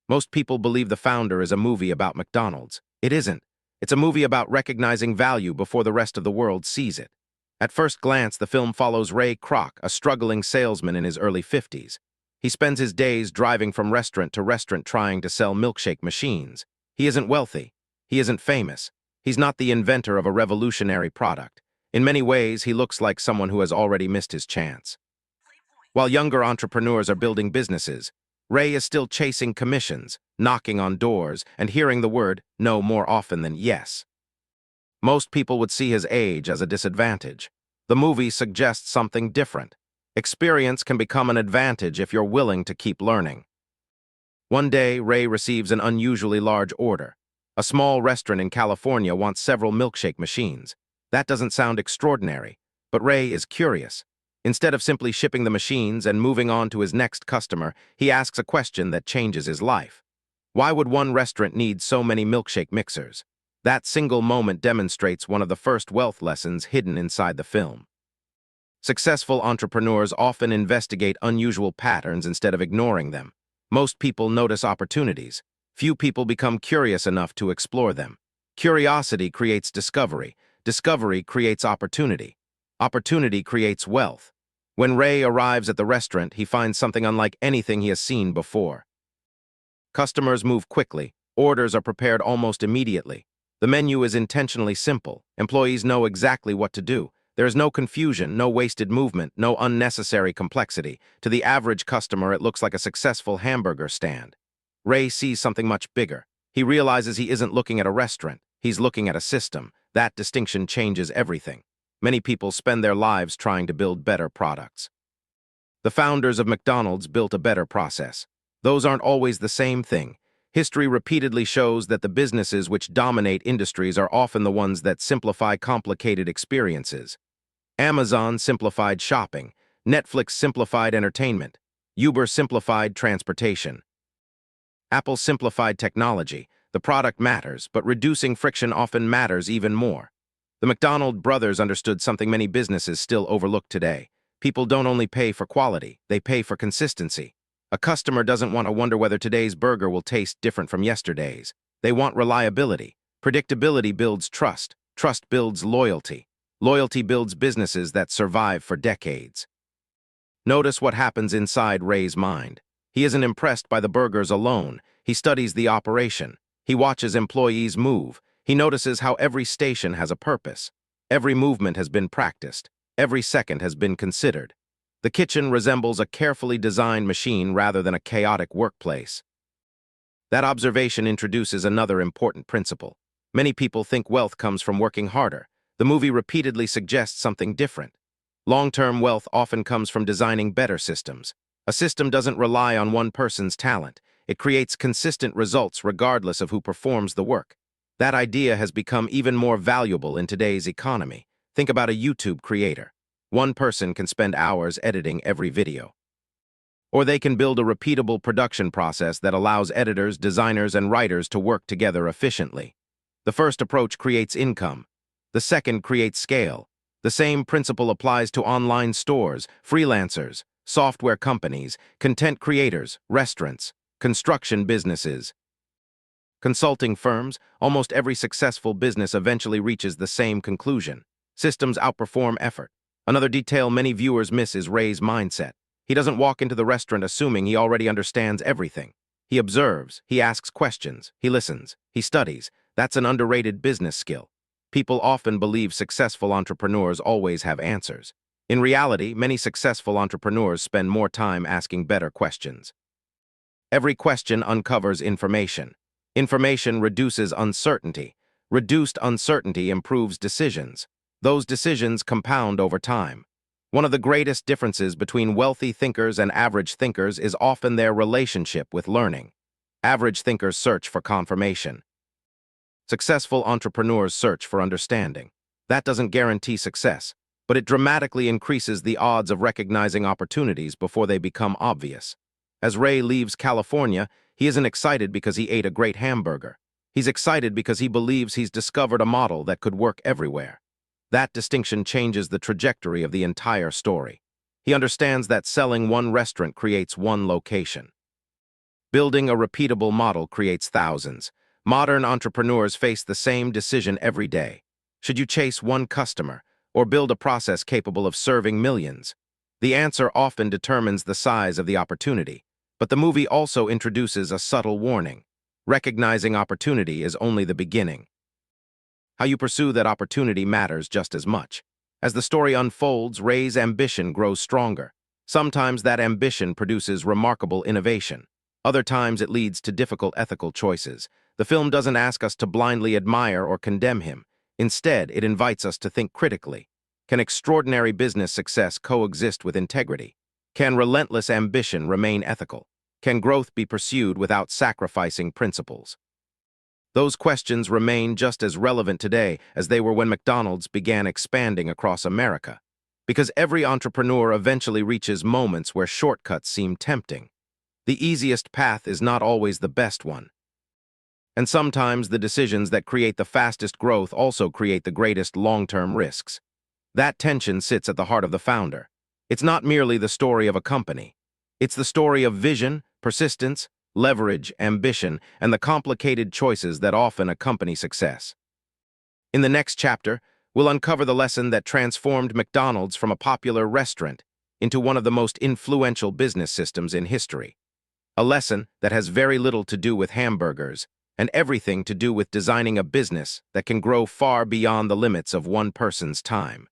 Most people believe The Founder is a movie about McDonald's. It isn't. It's a movie about recognizing value before the rest of the world sees it. At first glance, the film follows Ray Kroc, a struggling salesman in his early 50s. He spends his days driving from restaurant to restaurant trying to sell milkshake machines. He isn't wealthy. He isn't famous. He's not the inventor of a revolutionary product. In many ways, he looks like someone who has already missed his chance. While younger entrepreneurs are building businesses, Ray is still chasing commissions, knocking on doors, and hearing the word no more often than yes. Most people would see his age as a disadvantage. The movie suggests something different. Experience can become an advantage if you're willing to keep learning. One day, Ray receives an unusually large order. A small restaurant in California wants several milkshake machines. That doesn't sound extraordinary, but Ray is curious. Instead of simply shipping the machines and moving on to his next customer, he asks a question that changes his life. Why would one restaurant need so many milkshake mixers? That single moment demonstrates one of the first wealth lessons hidden inside the film. Successful entrepreneurs often investigate unusual patterns instead of ignoring them. Most people notice opportunities. Few people become curious enough to explore them. Curiosity creates discovery. Discovery creates opportunity. Opportunity creates wealth. When Ray arrives at the restaurant, he finds something unlike anything he has seen before. Customers move quickly. Orders are prepared almost immediately. The menu is intentionally simple. Employees know exactly what to do. There is no confusion, no wasted movement, no unnecessary complexity. To the average customer, it looks like a successful hamburger stand. Ray sees something much bigger. He realizes he isn't looking at a restaurant. He's looking at a system. That distinction changes everything. Many people spend their lives trying to build better products. The founders of McDonald's built a better process. Those aren't always the same thing. History repeatedly shows that the businesses which dominate industries are often the ones that simplify complicated experiences. Amazon simplified shopping. Netflix simplified entertainment. Uber simplified transportation. Apple simplified technology. The product matters, but reducing friction often matters even more. The McDonald brothers understood something many businesses still overlook today. People don't only pay for quality, they pay for consistency. A customer doesn't want to wonder whether today's burger will taste different from yesterday's. They want reliability. Predictability builds trust. Trust builds loyalty. Loyalty builds businesses that survive for decades. Notice what happens inside Ray's mind. He isn't impressed by the burgers alone. He studies the operation. He watches employees move. He notices how every station has a purpose. Every movement has been practiced. Every second has been considered. The kitchen resembles a carefully designed machine rather than a chaotic workplace. That observation introduces another important principle. Many people think wealth comes from working harder. The movie repeatedly suggests something different. Long-term wealth often comes from designing better systems. A system doesn't rely on one person's talent. It creates consistent results regardless of who performs the work. That idea has become even more valuable in today's economy. Think about a YouTube creator. One person can spend hours editing every video. Or they can build a repeatable production process that allows editors, designers, and writers to work together efficiently. The first approach creates income. The second creates scale. The same principle applies to online stores, freelancers, software companies, content creators, restaurants, construction businesses. Consulting firms, almost every successful business eventually reaches the same conclusion. Systems outperform effort. Another detail many viewers miss is Ray's mindset. He doesn't walk into the restaurant assuming he already understands everything. He observes, he asks questions, he listens, he studies. That's an underrated business skill. People often believe successful entrepreneurs always have answers. In reality, many successful entrepreneurs spend more time asking better questions. Every question uncovers information. Information reduces uncertainty. Reduced uncertainty improves decisions. Those decisions compound over time. One of the greatest differences between wealthy thinkers and average thinkers is often their relationship with learning. Average thinkers search for confirmation. Successful entrepreneurs search for understanding. That doesn't guarantee success, but it dramatically increases the odds of recognizing opportunities before they become obvious. As Ray leaves California, he isn't excited because he ate a great hamburger. He's excited because he believes he's discovered a model that could work everywhere. That distinction changes the trajectory of the entire story. He understands that selling one restaurant creates one location. Building a repeatable model creates thousands. Modern entrepreneurs face the same decision every day. Should you chase one customer or build a process capable of serving millions? The answer often determines the size of the opportunity, but the movie also introduces a subtle warning. Recognizing opportunity is only the beginning. How you pursue that opportunity matters just as much. As the story unfolds, Ray's ambition grows stronger. Sometimes that ambition produces remarkable innovation. Other times it leads to difficult ethical choices. The film doesn't ask us to blindly admire or condemn him. Instead, it invites us to think critically. Can extraordinary business success coexist with integrity? Can relentless ambition remain ethical? Can growth be pursued without sacrificing principles? Those questions remain just as relevant today as they were when McDonald's began expanding across America. Because every entrepreneur eventually reaches moments where shortcuts seem tempting. The easiest path is not always the best one. And sometimes the decisions that create the fastest growth also create the greatest long-term risks. That tension sits at the heart of The Founder. It's not merely the story of a company. It's the story of vision, persistence, leverage, ambition, and the complicated choices that often accompany success. In the next chapter, we'll uncover the lesson that transformed McDonald's from a popular restaurant into one of the most influential business systems in history. A lesson that has very little to do with hamburgers and everything to do with designing a business that can grow far beyond the limits of one person's time.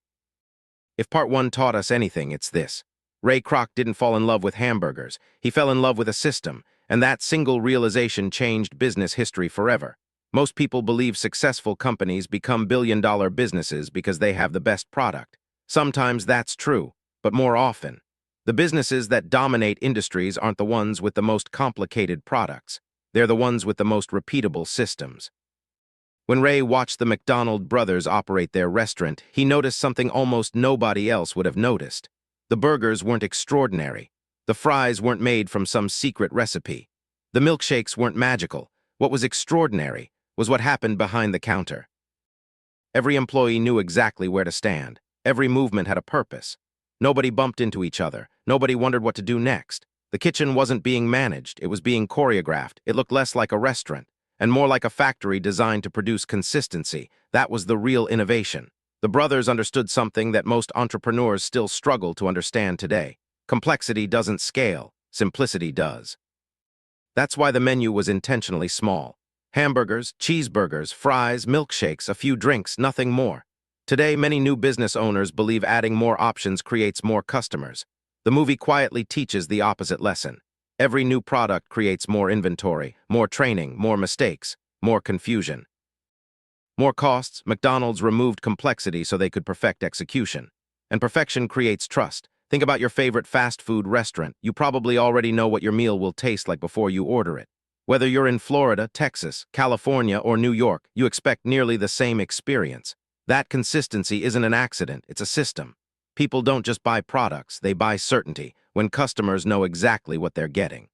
If part one taught us anything, it's this. Ray Kroc didn't fall in love with hamburgers. He fell in love with a system, and that single realization changed business history forever. Most people believe successful companies become billion-dollar businesses because they have the best product. Sometimes that's true, but more often, the businesses that dominate industries aren't the ones with the most complicated products. They're the ones with the most repeatable systems. When Ray watched the McDonald brothers operate their restaurant, he noticed something almost nobody else would have noticed. The burgers weren't extraordinary. The fries weren't made from some secret recipe. The milkshakes weren't magical. What was extraordinary was what happened behind the counter. Every employee knew exactly where to stand. Every movement had a purpose. Nobody bumped into each other. Nobody wondered what to do next. The kitchen wasn't being managed. It was being choreographed. It looked less like a restaurant and more like a factory designed to produce consistency. That was the real innovation. The brothers understood something that most entrepreneurs still struggle to understand today. Complexity doesn't scale. Simplicity does. That's why the menu was intentionally small. Hamburgers, cheeseburgers, fries, milkshakes, a few drinks, nothing more. Today, many new business owners believe adding more options creates more customers. The movie quietly teaches the opposite lesson. Every new product creates more inventory, more training, more mistakes, more confusion. More costs. McDonald's removed complexity so they could perfect execution. And perfection creates trust. Think about your favorite fast food restaurant. You probably already know what your meal will taste like before you order it. Whether you're in Florida, Texas, California, or New York, you expect nearly the same experience. That consistency isn't an accident, it's a system. People don't just buy products, they buy certainty, when customers know exactly what they're getting.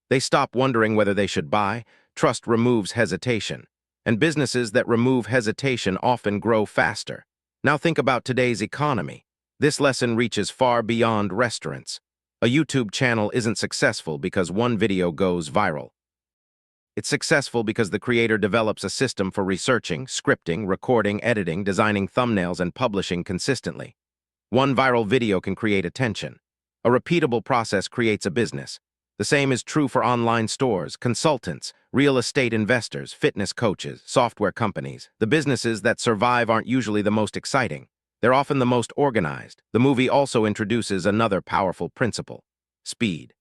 They stop wondering whether they should buy. Trust removes hesitation. And businesses that remove hesitation often grow faster. Now think about today's economy. This lesson reaches far beyond restaurants. A YouTube channel isn't successful because one video goes viral. It's successful because the creator develops a system for researching, scripting, recording, editing, designing thumbnails, and publishing consistently. One viral video can create attention. A repeatable process creates a business. The same is true for online stores, consultants, real estate investors, fitness coaches, software companies. The businesses that survive aren't usually the most exciting. They're often the most organized. The movie also introduces another powerful principle: speed.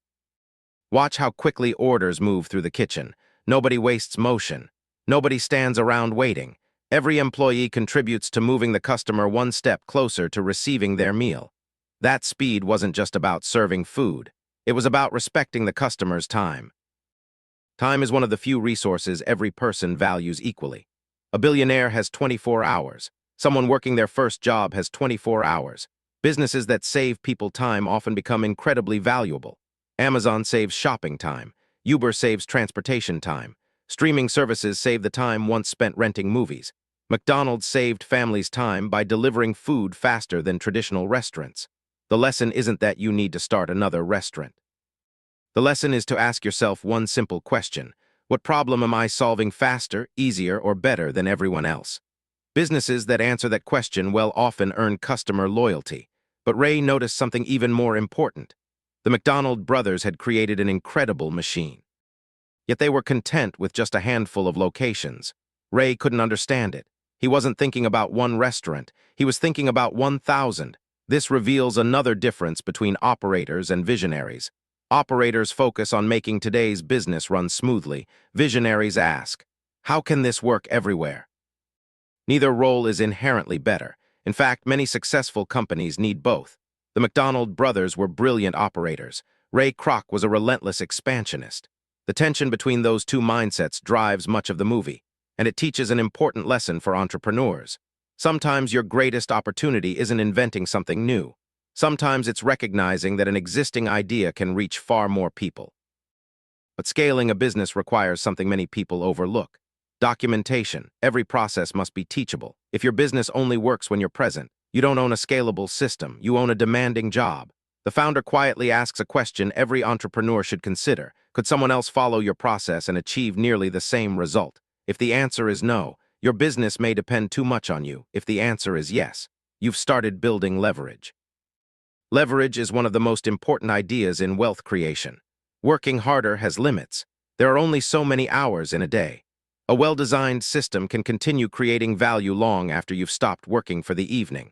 Watch how quickly orders move through the kitchen. Nobody wastes motion. Nobody stands around waiting. Every employee contributes to moving the customer one step closer to receiving their meal. That speed wasn't just about serving food. It was about respecting the customer's time. Time is one of the few resources every person values equally. A billionaire has 24 hours. Someone working their first job has 24 hours. Businesses that save people time often become incredibly valuable. Amazon saves shopping time. Uber saves transportation time. Streaming services save the time once spent renting movies. McDonald's saved families time by delivering food faster than traditional restaurants. The lesson isn't that you need to start another restaurant. The lesson is to ask yourself one simple question. What problem am I solving faster, easier, or better than everyone else? Businesses that answer that question will often earn customer loyalty. But Ray noticed something even more important. The McDonald brothers had created an incredible machine. Yet they were content with just a handful of locations. Ray couldn't understand it. He wasn't thinking about one restaurant. He was thinking about 1,000. This reveals another difference between operators and visionaries. Operators focus on making today's business run smoothly. Visionaries ask, how can this work everywhere? Neither role is inherently better. In fact, many successful companies need both. The McDonald brothers were brilliant operators. Ray Kroc was a relentless expansionist. The tension between those two mindsets drives much of the movie, and it teaches an important lesson for entrepreneurs. Sometimes your greatest opportunity isn't inventing something new. Sometimes it's recognizing that an existing idea can reach far more people. But scaling a business requires something many people overlook. Documentation. Every process must be teachable. If your business only works when you're present, you don't own a scalable system, you own a demanding job. The founder quietly asks a question every entrepreneur should consider. Could someone else follow your process and achieve nearly the same result? If the answer is no, your business may depend too much on you. If the answer is yes, you've started building leverage. Leverage is one of the most important ideas in wealth creation. Working harder has limits. There are only so many hours in a day. A well-designed system can continue creating value long after you've stopped working for the evening.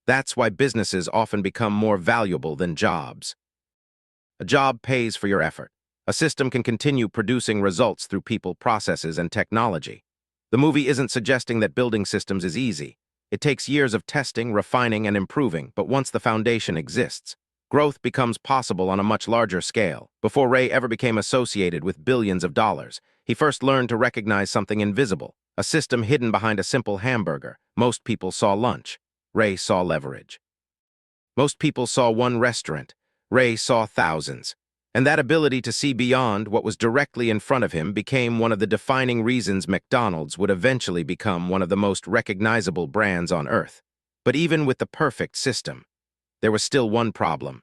That's why businesses often become more valuable than jobs. A job pays for your effort. A system can continue producing results through people, processes, and technology. The movie isn't suggesting that building systems is easy. It takes years of testing, refining, and improving, but once the foundation exists, growth becomes possible on a much larger scale. Before Ray ever became associated with billions of dollars, he first learned to recognize something invisible, a system hidden behind a simple hamburger. Most people saw lunch. Ray saw leverage. Most people saw one restaurant. Ray saw thousands. And that ability to see beyond what was directly in front of him became one of the defining reasons McDonald's would eventually become one of the most recognizable brands on earth. But even with the perfect system, there was still one problem.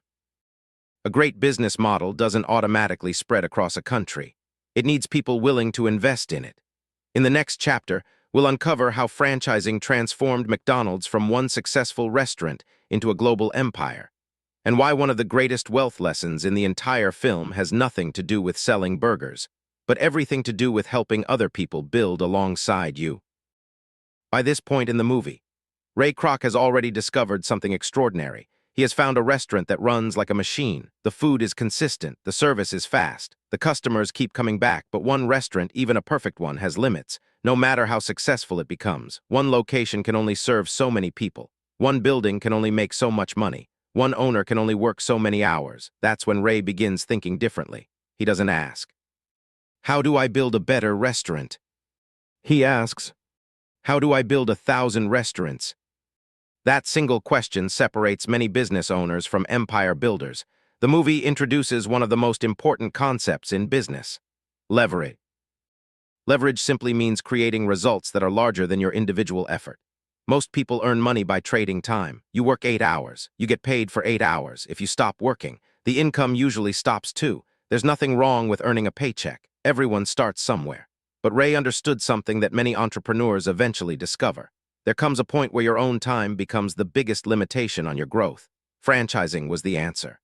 A great business model doesn't automatically spread across a country. It needs people willing to invest in it. In the next chapter, we'll uncover how franchising transformed McDonald's from one successful restaurant into a global empire, and why one of the greatest wealth lessons in the entire film has nothing to do with selling burgers, but everything to do with helping other people build alongside you. By this point in the movie, Ray Kroc has already discovered something extraordinary. He has found a restaurant that runs like a machine. The food is consistent, the service is fast, the customers keep coming back, but one restaurant, even a perfect one, has limits. No matter how successful it becomes, one location can only serve so many people. One building can only make so much money. One owner can only work so many hours. That's when Ray begins thinking differently. He doesn't ask, how do I build a better restaurant? He asks, how do I build 1,000 restaurants? That single question separates many business owners from empire builders. The movie introduces one of the most important concepts in business: leverage. Leverage simply means creating results that are larger than your individual effort. Most people earn money by trading time. You work 8 hours. You get paid for 8 hours. If you stop working, the income usually stops too. There's nothing wrong with earning a paycheck. Everyone starts somewhere. But Ray understood something that many entrepreneurs eventually discover. There comes a point where your own time becomes the biggest limitation on your growth. Franchising was the answer.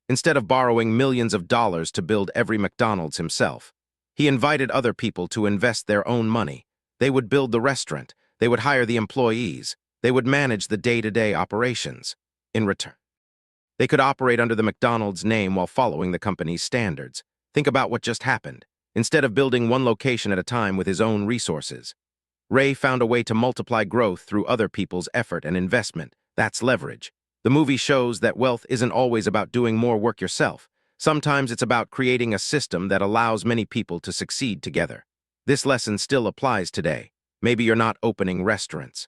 Instead of borrowing millions of dollars to build every McDonald's himself, he invited other people to invest their own money. They would build the restaurant. They would hire the employees. They would manage the day-to-day operations. In return, they could operate under the McDonald's name while following the company's standards. Think about what just happened. Instead of building one location at a time with his own resources, Ray found a way to multiply growth through other people's effort and investment. That's leverage. The movie shows that wealth isn't always about doing more work yourself. Sometimes it's about creating a system that allows many people to succeed together. This lesson still applies today. Maybe you're not opening restaurants,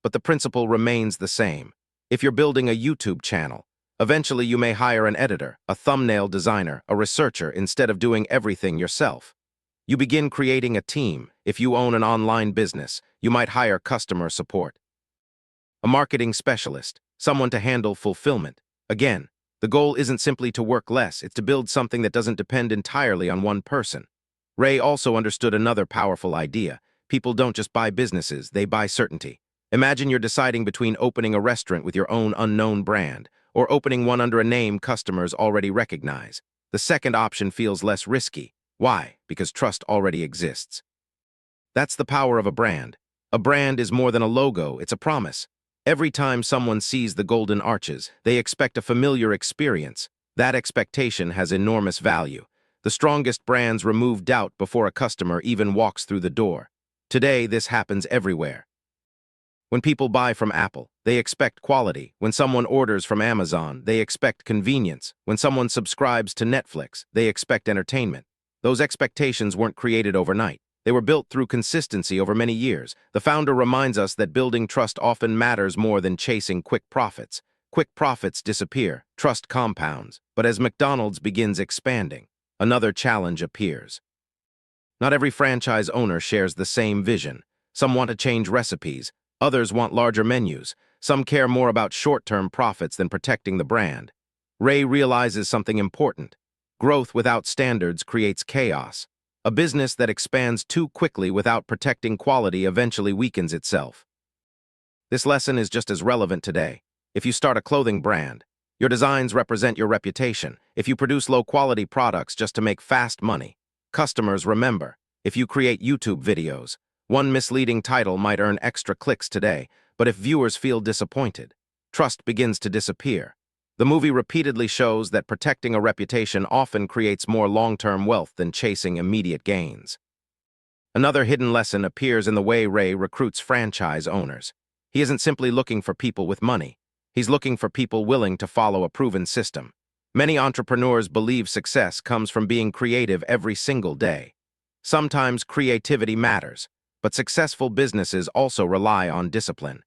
but the principle remains the same. If you're building a YouTube channel, eventually you may hire an editor, a thumbnail designer, a researcher instead of doing everything yourself. You begin creating a team. If you own an online business, you might hire customer support, a marketing specialist, someone to handle fulfillment. Again, The goal isn't simply to work less, it's to build something that doesn't depend entirely on one person. Ray also understood another powerful idea. People don't just buy businesses, they buy certainty. Imagine you're deciding between opening a restaurant with your own unknown brand or opening one under a name customers already recognize. The second option feels less risky. Why? Because trust already exists. That's the power of a brand. A brand is more than a logo, it's a promise. Every time someone sees the golden arches, they expect a familiar experience. That expectation has enormous value. The strongest brands remove doubt before a customer even walks through the door. Today, this happens everywhere. When people buy from Apple, they expect quality. When someone orders from Amazon, they expect convenience. When someone subscribes to Netflix, they expect entertainment. Those expectations weren't created overnight. They were built through consistency over many years. The founder reminds us that building trust often matters more than chasing quick profits. Quick profits disappear, trust compounds. But as McDonald's begins expanding, another challenge appears. Not every franchise owner shares the same vision. Some want to change recipes. Others want larger menus. Some care more about short-term profits than protecting the brand. Ray realizes something important. Growth without standards creates chaos. A business that expands too quickly without protecting quality eventually weakens itself. This lesson is just as relevant today. If you start a clothing brand, your designs represent your reputation. If you produce low-quality products just to make fast money, customers remember. If you create YouTube videos, one misleading title might earn extra clicks today, but if viewers feel disappointed, trust begins to disappear. The movie repeatedly shows that protecting a reputation often creates more long-term wealth than chasing immediate gains. Another hidden lesson appears in the way Ray recruits franchise owners. He isn't simply looking for people with money. He's looking for people willing to follow a proven system. Many entrepreneurs believe success comes from being creative every single day. Sometimes creativity matters, but successful businesses also rely on discipline.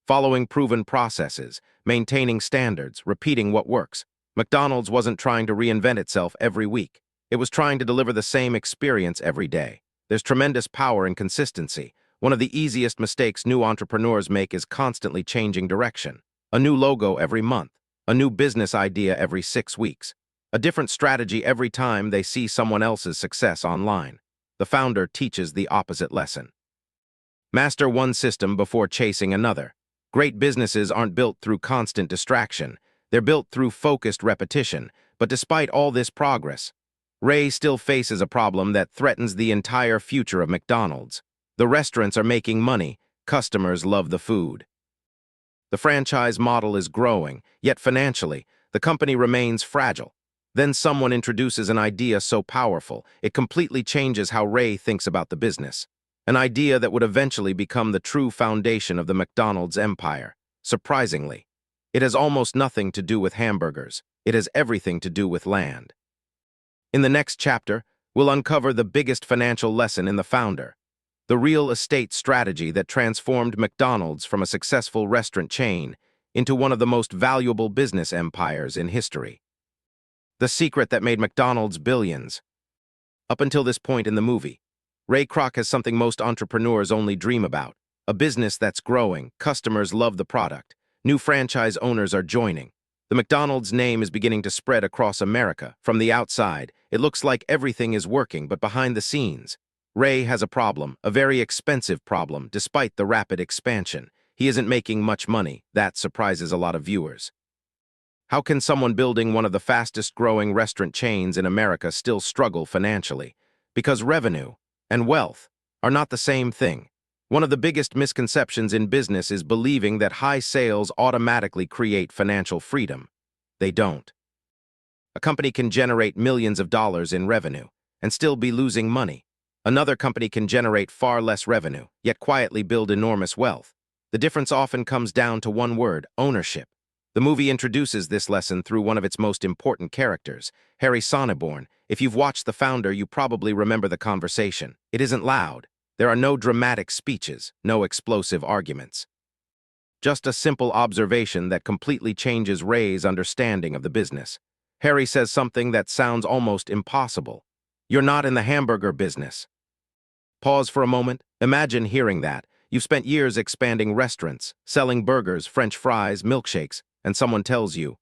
Following proven processes, maintaining standards, repeating what works. McDonald's wasn't trying to reinvent itself every week. It was trying to deliver the same experience every day. There's tremendous power in consistency. One of the easiest mistakes new entrepreneurs make is constantly changing direction. A new logo every month, a new business idea every 6 weeks, a different strategy every time they see someone else's success online. The founder teaches the opposite lesson. Master one system before chasing another. Great businesses aren't built through constant distraction. They're built through focused repetition. But despite all this progress, Ray still faces a problem that threatens the entire future of McDonald's. The restaurants are making money. Customers love the food. The franchise model is growing, yet financially, the company remains fragile. Then someone introduces an idea so powerful, it completely changes how Ray thinks about the business. An idea that would eventually become the true foundation of the McDonald's empire. Surprisingly, it has almost nothing to do with hamburgers. It has everything to do with land. In the next chapter, we'll uncover the biggest financial lesson in the founder, the real estate strategy that transformed McDonald's from a successful restaurant chain into one of the most valuable business empires in history. The secret that made McDonald's billions. Up until this point in the movie, Ray Kroc has something most entrepreneurs only dream about. A business that's growing, customers love the product, new franchise owners are joining. The McDonald's name is beginning to spread across America. From the outside, it looks like everything is working, but behind the scenes, Ray has a problem, a very expensive problem, despite the rapid expansion. He isn't making much money. That surprises a lot of viewers. How can someone building one of the fastest-growing restaurant chains in America still struggle financially? Because revenue and wealth are not the same thing. One of the biggest misconceptions in business is believing that high sales automatically create financial freedom. They don't. A company can generate millions of dollars in revenue and still be losing money. Another company can generate far less revenue, yet quietly build enormous wealth. The difference often comes down to one word: ownership. The movie introduces this lesson through one of its most important characters, Harry Sonneborn. If you've watched The Founder, you probably remember the conversation. It isn't loud. There are no dramatic speeches, no explosive arguments. Just a simple observation that completely changes Ray's understanding of the business. Harry says something that sounds almost impossible. You're not in the hamburger business. Pause for a moment. Imagine hearing that. You've spent years expanding restaurants, selling burgers, French fries, milkshakes, and someone tells you,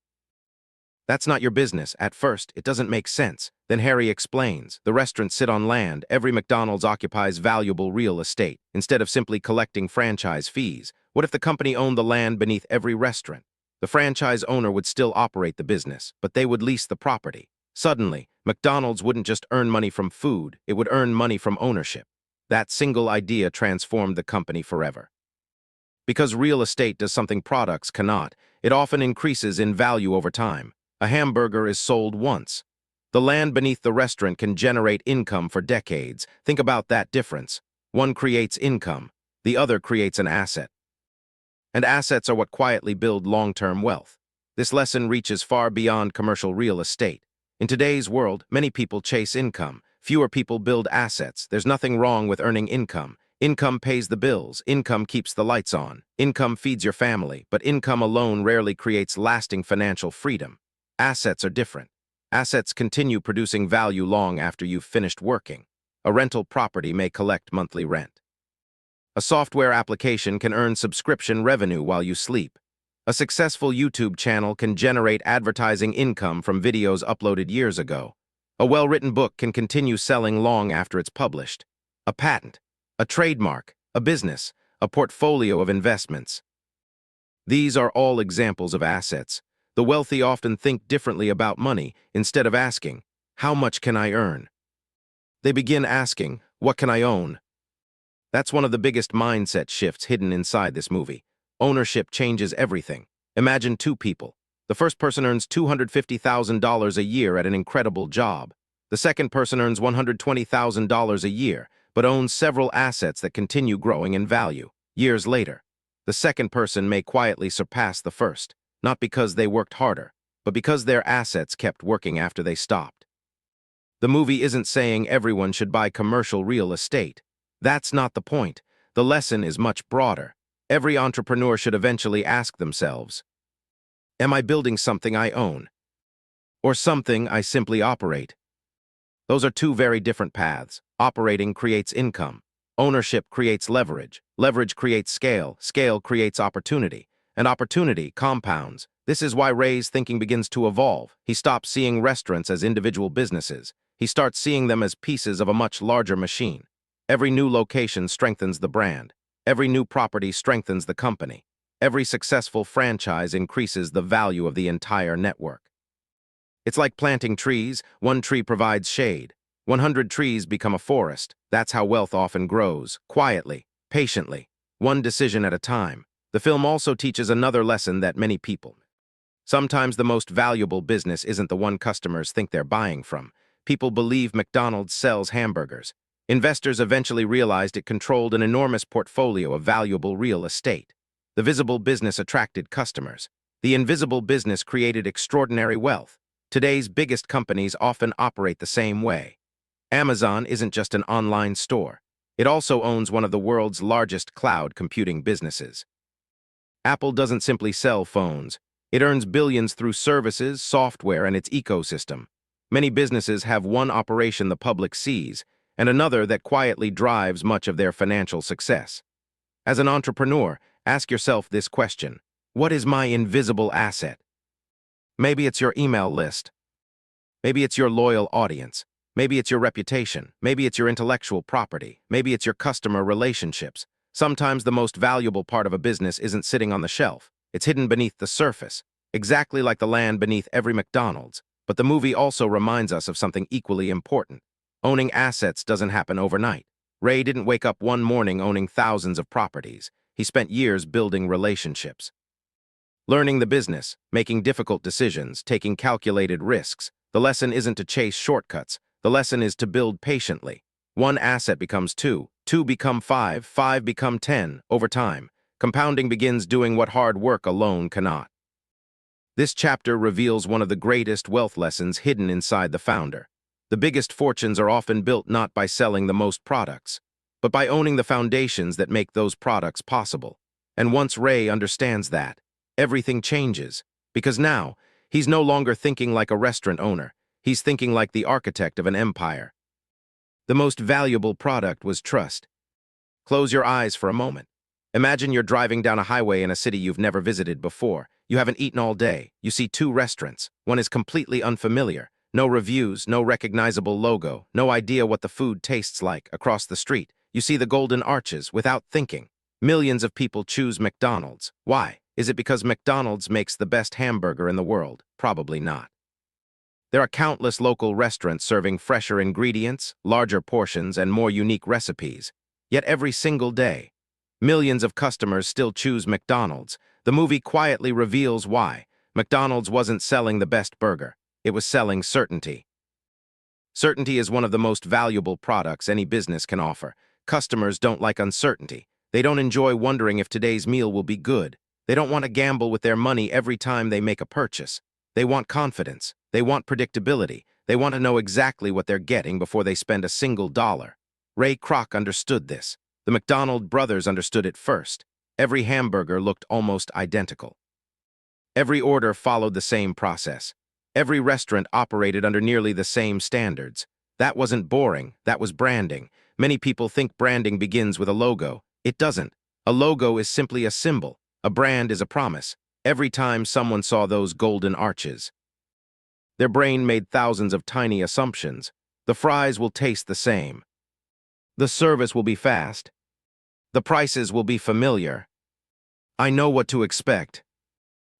That's not your business. At first, it doesn't make sense. Then Harry explains, the restaurants sit on land. Every McDonald's occupies valuable real estate. Instead of simply collecting franchise fees, what if the company owned the land beneath every restaurant? The franchise owner would still operate the business, but they would lease the property. Suddenly, McDonald's wouldn't just earn money from food, it would earn money from ownership. That single idea transformed the company forever. Because real estate does something products cannot, it often increases in value over time. A hamburger is sold once. The land beneath the restaurant can generate income for decades. Think about that difference. One creates income, the other creates an asset. And assets are what quietly build long-term wealth. This lesson reaches far beyond commercial real estate. In today's world, many people chase income. Fewer people build assets. There's nothing wrong with earning income. Income pays the bills. Income keeps the lights on. Income feeds your family, but income alone rarely creates lasting financial freedom. Assets are different. Assets continue producing value long after you've finished working. A rental property may collect monthly rent. A software application can earn subscription revenue while you sleep. A successful YouTube channel can generate advertising income from videos uploaded years ago. A well-written book can continue selling long after it's published. A patent, a trademark, a business, a portfolio of investments. These are all examples of assets. The wealthy often think differently about money. Instead of asking, how much can I earn? They begin asking, what can I own? That's one of the biggest mindset shifts hidden inside this movie. Ownership changes everything. Imagine two people. The first person earns $250,000 a year at an incredible job. The second person earns $120,000 a year, but owns several assets that continue growing in value. Years later, the second person may quietly surpass the first, not because they worked harder, but because their assets kept working after they stopped. The movie isn't saying everyone should buy commercial real estate. That's not the point. The lesson is much broader. Every entrepreneur should eventually ask themselves, am I building something I own? Or something I simply operate? Those are two very different paths. Operating creates income. Ownership creates leverage. Leverage creates scale. Scale creates opportunity. And opportunity compounds. This is why Ray's thinking begins to evolve. He stops seeing restaurants as individual businesses. He starts seeing them as pieces of a much larger machine. Every new location strengthens the brand. Every new property strengthens the company. Every successful franchise increases the value of the entire network. It's like planting trees. One tree provides shade. 100 trees become a forest. That's how wealth often grows, quietly, patiently, one decision at a time. The film also teaches another lesson that many people. Sometimes the most valuable business isn't the one customers think they're buying from. People believe McDonald's sells hamburgers. Investors eventually realized it controlled an enormous portfolio of valuable real estate. The visible business attracted customers. The invisible business created extraordinary wealth. Today's biggest companies often operate the same way. Amazon isn't just an online store. It also owns one of the world's largest cloud computing businesses. Apple doesn't simply sell phones. It earns billions through services, software, and its ecosystem. Many businesses have one operation the public sees, and another that quietly drives much of their financial success. As an entrepreneur, ask yourself this question: what is my invisible asset? Maybe it's your email list. Maybe it's your loyal audience. Maybe it's your reputation. Maybe it's your intellectual property. Maybe it's your customer relationships. Sometimes the most valuable part of a business isn't sitting on the shelf. It's hidden beneath the surface, exactly like the land beneath every McDonald's. But the movie also reminds us of something equally important. Owning assets doesn't happen overnight. Ray didn't wake up one morning owning thousands of properties. He spent years building relationships. Learning the business, making difficult decisions, taking calculated risks. The lesson isn't to chase shortcuts. The lesson is to build patiently. One asset becomes two, two become five, five become 10. Over time, compounding begins doing what hard work alone cannot. This chapter reveals one of the greatest wealth lessons hidden inside the founder. The biggest fortunes are often built not by selling the most products, but by owning the foundations that make those products possible. And once Ray understands that, everything changes, because now, he's no longer thinking like a restaurant owner. He's thinking like the architect of an empire. The most valuable product was trust. Close your eyes for a moment. Imagine you're driving down a highway in a city you've never visited before. You haven't eaten all day. You see two restaurants. One is completely unfamiliar. No reviews, no recognizable logo, no idea what the food tastes like. Across the street, you see the golden arches without thinking. Millions of people choose McDonald's. Why? Is it because McDonald's makes the best hamburger in the world? Probably not. There are countless local restaurants serving fresher ingredients, larger portions, and more unique recipes. Yet every single day, millions of customers still choose McDonald's. The movie quietly reveals why. McDonald's wasn't selling the best burger. It was selling certainty. Certainty is one of the most valuable products any business can offer. Customers don't like uncertainty. They don't enjoy wondering if today's meal will be good. They don't want to gamble with their money every time they make a purchase. They want confidence. They want predictability. They want to know exactly what they're getting before they spend a single dollar. Ray Kroc understood this. The McDonald brothers understood it first. Every hamburger looked almost identical. Every order followed the same process. Every restaurant operated under nearly the same standards. That wasn't boring, that was branding. Many people think branding begins with a logo. It doesn't. A logo is simply a symbol. A brand is a promise. Every time someone saw those golden arches, their brain made thousands of tiny assumptions. The fries will taste the same. The service will be fast. The prices will be familiar. I know what to expect.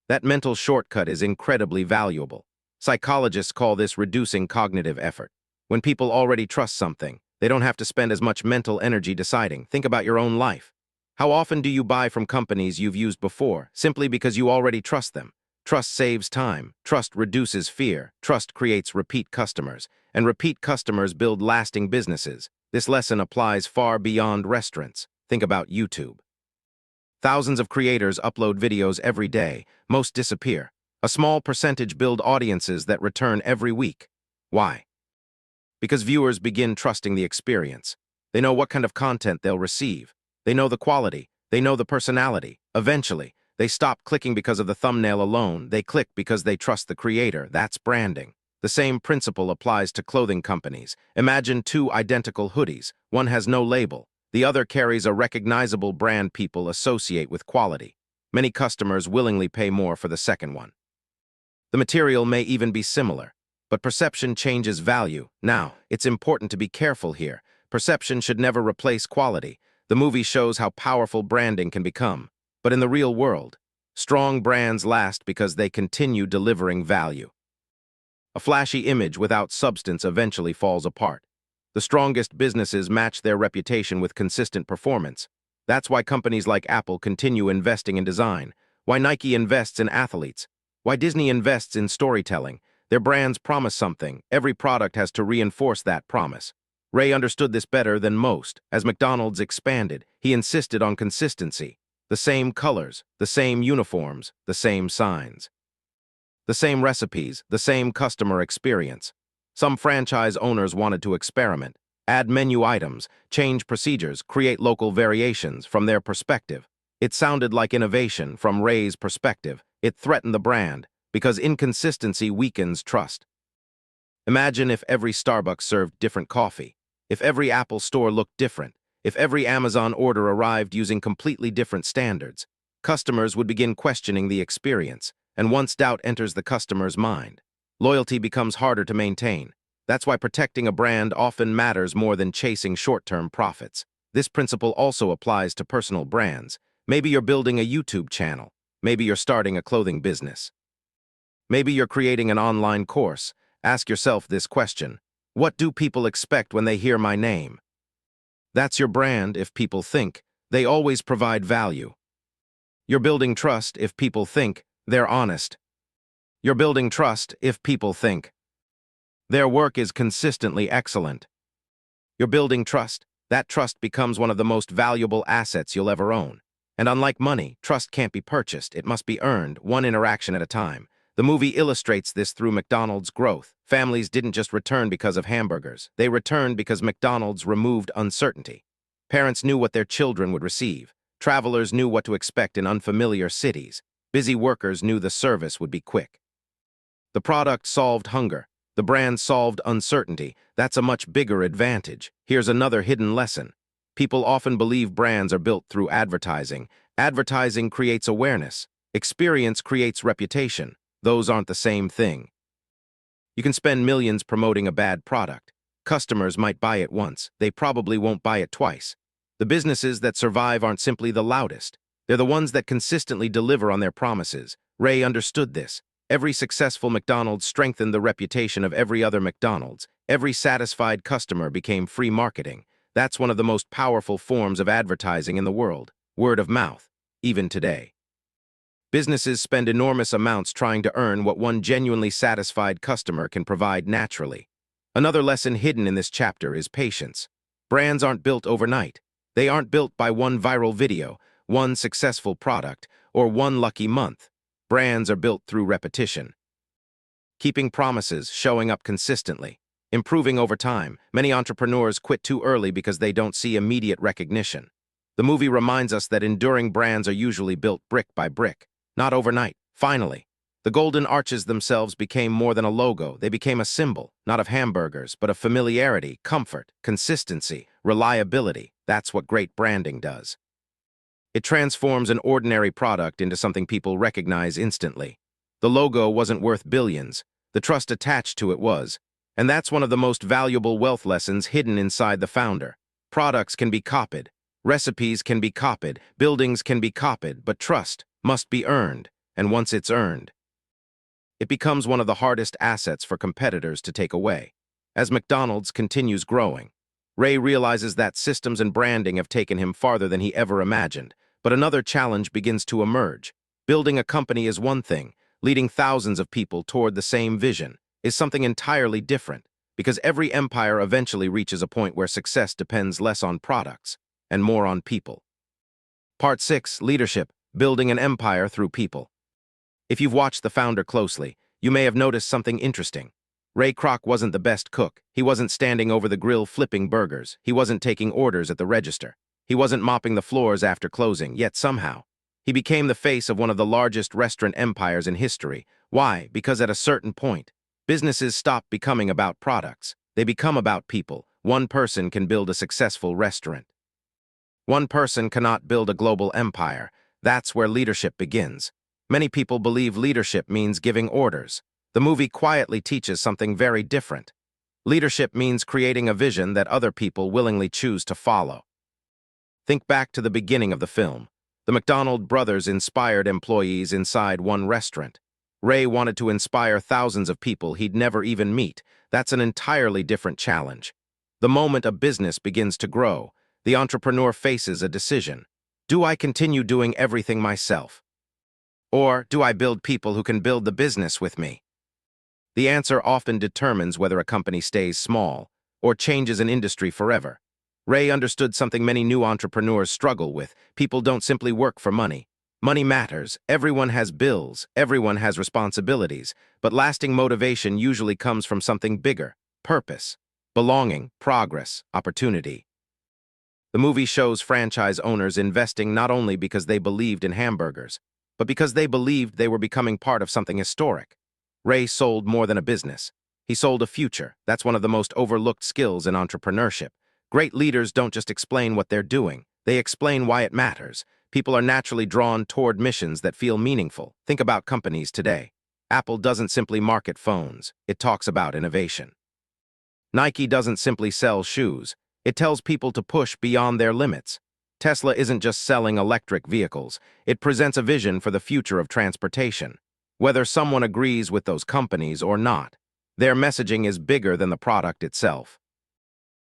That mental shortcut is incredibly valuable. Psychologists call this reducing cognitive effort. When people already trust something, they don't have to spend as much mental energy deciding. Think about your own life. How often do you buy from companies you've used before, simply because you already trust them? Trust saves time. Trust reduces fear. Trust creates repeat customers. And repeat customers build lasting businesses. This lesson applies far beyond restaurants. Think about YouTube. Thousands of creators upload videos every day. Most disappear. A small percentage build audiences that return every week. Why? Because viewers begin trusting the experience. They know what kind of content they'll receive. They know the quality. They know the personality. Eventually, they stop clicking because of the thumbnail alone. They click because they trust the creator. That's branding. The same principle applies to clothing companies. Imagine two identical hoodies. One has no label. The other carries a recognizable brand people associate with quality. Many customers willingly pay more for the second one. The material may even be similar, but perception changes value. Now, it's important to be careful here. Perception should never replace quality. The movie shows how powerful branding can become. But in the real world, strong brands last because they continue delivering value. A flashy image without substance eventually falls apart. The strongest businesses match their reputation with consistent performance. That's why companies like Apple continue investing in design, why Nike invests in athletes, why Disney invests in storytelling. Their brands promise something. Every product has to reinforce that promise. Ray understood this better than most. As McDonald's expanded, he insisted on consistency. The same colors, the same uniforms, the same signs. The same recipes, the same customer experience. Some franchise owners wanted to experiment, add menu items, change procedures, create local variations from their perspective. It sounded like innovation. From Ray's perspective, it threatened the brand, because inconsistency weakens trust. Imagine if every Starbucks served different coffee, if every Apple store looked different, if every Amazon order arrived using completely different standards. Customers would begin questioning the experience, and once doubt enters the customer's mind, loyalty becomes harder to maintain. That's why protecting a brand often matters more than chasing short-term profits. This principle also applies to personal brands. Maybe you're building a YouTube channel. Maybe you're starting a clothing business. Maybe you're creating an online course. Ask yourself this question: what do people expect when they hear my name? That's your brand if people think they always provide value. You're building trust if people think they're honest. You're building trust if people think their work is consistently excellent. You're building trust. That trust becomes one of the most valuable assets you'll ever own. And unlike money, trust can't be purchased. It must be earned, one interaction at a time. The movie illustrates this through McDonald's growth. Families didn't just return because of hamburgers. They returned because McDonald's removed uncertainty. Parents knew what their children would receive. Travelers knew what to expect in unfamiliar cities. Busy workers knew the service would be quick. The product solved hunger. The brand solved uncertainty. That's a much bigger advantage. Here's another hidden lesson. People often believe brands are built through advertising. Advertising creates awareness. Experience creates reputation. Those aren't the same thing. You can spend millions promoting a bad product. Customers might buy it once. They probably won't buy it twice. The businesses that survive aren't simply the loudest. They're the ones that consistently deliver on their promises. Ray understood this. Every successful McDonald's strengthened the reputation of every other McDonald's. Every satisfied customer became free marketing. That's one of the most powerful forms of advertising in the world. Word of mouth, even today. Businesses spend enormous amounts trying to earn what one genuinely satisfied customer can provide naturally. Another lesson hidden in this chapter is patience. Brands aren't built overnight. They aren't built by one viral video, one successful product, or one lucky month. Brands are built through repetition. Keeping promises, showing up consistently, improving over time. Many entrepreneurs quit too early because they don't see immediate recognition. The movie reminds us that enduring brands are usually built brick by brick. Not overnight. Finally, the golden arches themselves became more than a logo. They became a symbol, not of hamburgers, but of familiarity, comfort, consistency, reliability. That's what great branding does. It transforms an ordinary product into something people recognize instantly. The logo wasn't worth billions. The trust attached to it was. And that's one of the most valuable wealth lessons hidden inside the founder. Products can be copied. Recipes can be copied. Buildings can be copied. But trust must be earned, and once it's earned, it becomes one of the hardest assets for competitors to take away. As McDonald's continues growing, Ray realizes that systems and branding have taken him farther than he ever imagined, but another challenge begins to emerge. Building a company is one thing, leading thousands of people toward the same vision is something entirely different, because every empire eventually reaches a point where success depends less on products and more on people. Part 6, Leadership. Building an empire through people. If you've watched the founder closely, you may have noticed something interesting. Ray Kroc wasn't the best cook. He wasn't standing over the grill flipping burgers. He wasn't taking orders at the register. He wasn't mopping the floors after closing, yet somehow, he became the face of one of the largest restaurant empires in history. Why? Because at a certain point, businesses stop becoming about products. They become about people. One person can build a successful restaurant. One person cannot build a global empire. That's where leadership begins. Many people believe leadership means giving orders. The movie quietly teaches something very different. Leadership means creating a vision that other people willingly choose to follow. Think back to the beginning of the film. The McDonald brothers inspired employees inside one restaurant. Ray wanted to inspire thousands of people he'd never even meet. That's an entirely different challenge. The moment a business begins to grow, the entrepreneur faces a decision. Do I continue doing everything myself? Or do I build people who can build the business with me? The answer often determines whether a company stays small or changes an industry forever. Ray understood something many new entrepreneurs struggle with. People don't simply work for money. Money matters. Everyone has bills. Everyone has responsibilities. But lasting motivation usually comes from something bigger: purpose, belonging, progress, opportunity. The movie shows franchise owners investing not only because they believed in hamburgers, but because they believed they were becoming part of something historic. Ray sold more than a business. He sold a future. That's one of the most overlooked skills in entrepreneurship. Great leaders don't just explain what they're doing. They explain why it matters. People are naturally drawn toward missions that feel meaningful. Think about companies today. Apple doesn't simply market phones. It talks about innovation. Nike doesn't simply sell shoes. It tells people to push beyond their limits. Tesla isn't just selling electric vehicles. It presents a vision for the future of transportation. Whether someone agrees with those companies or not, their messaging is bigger than the product itself.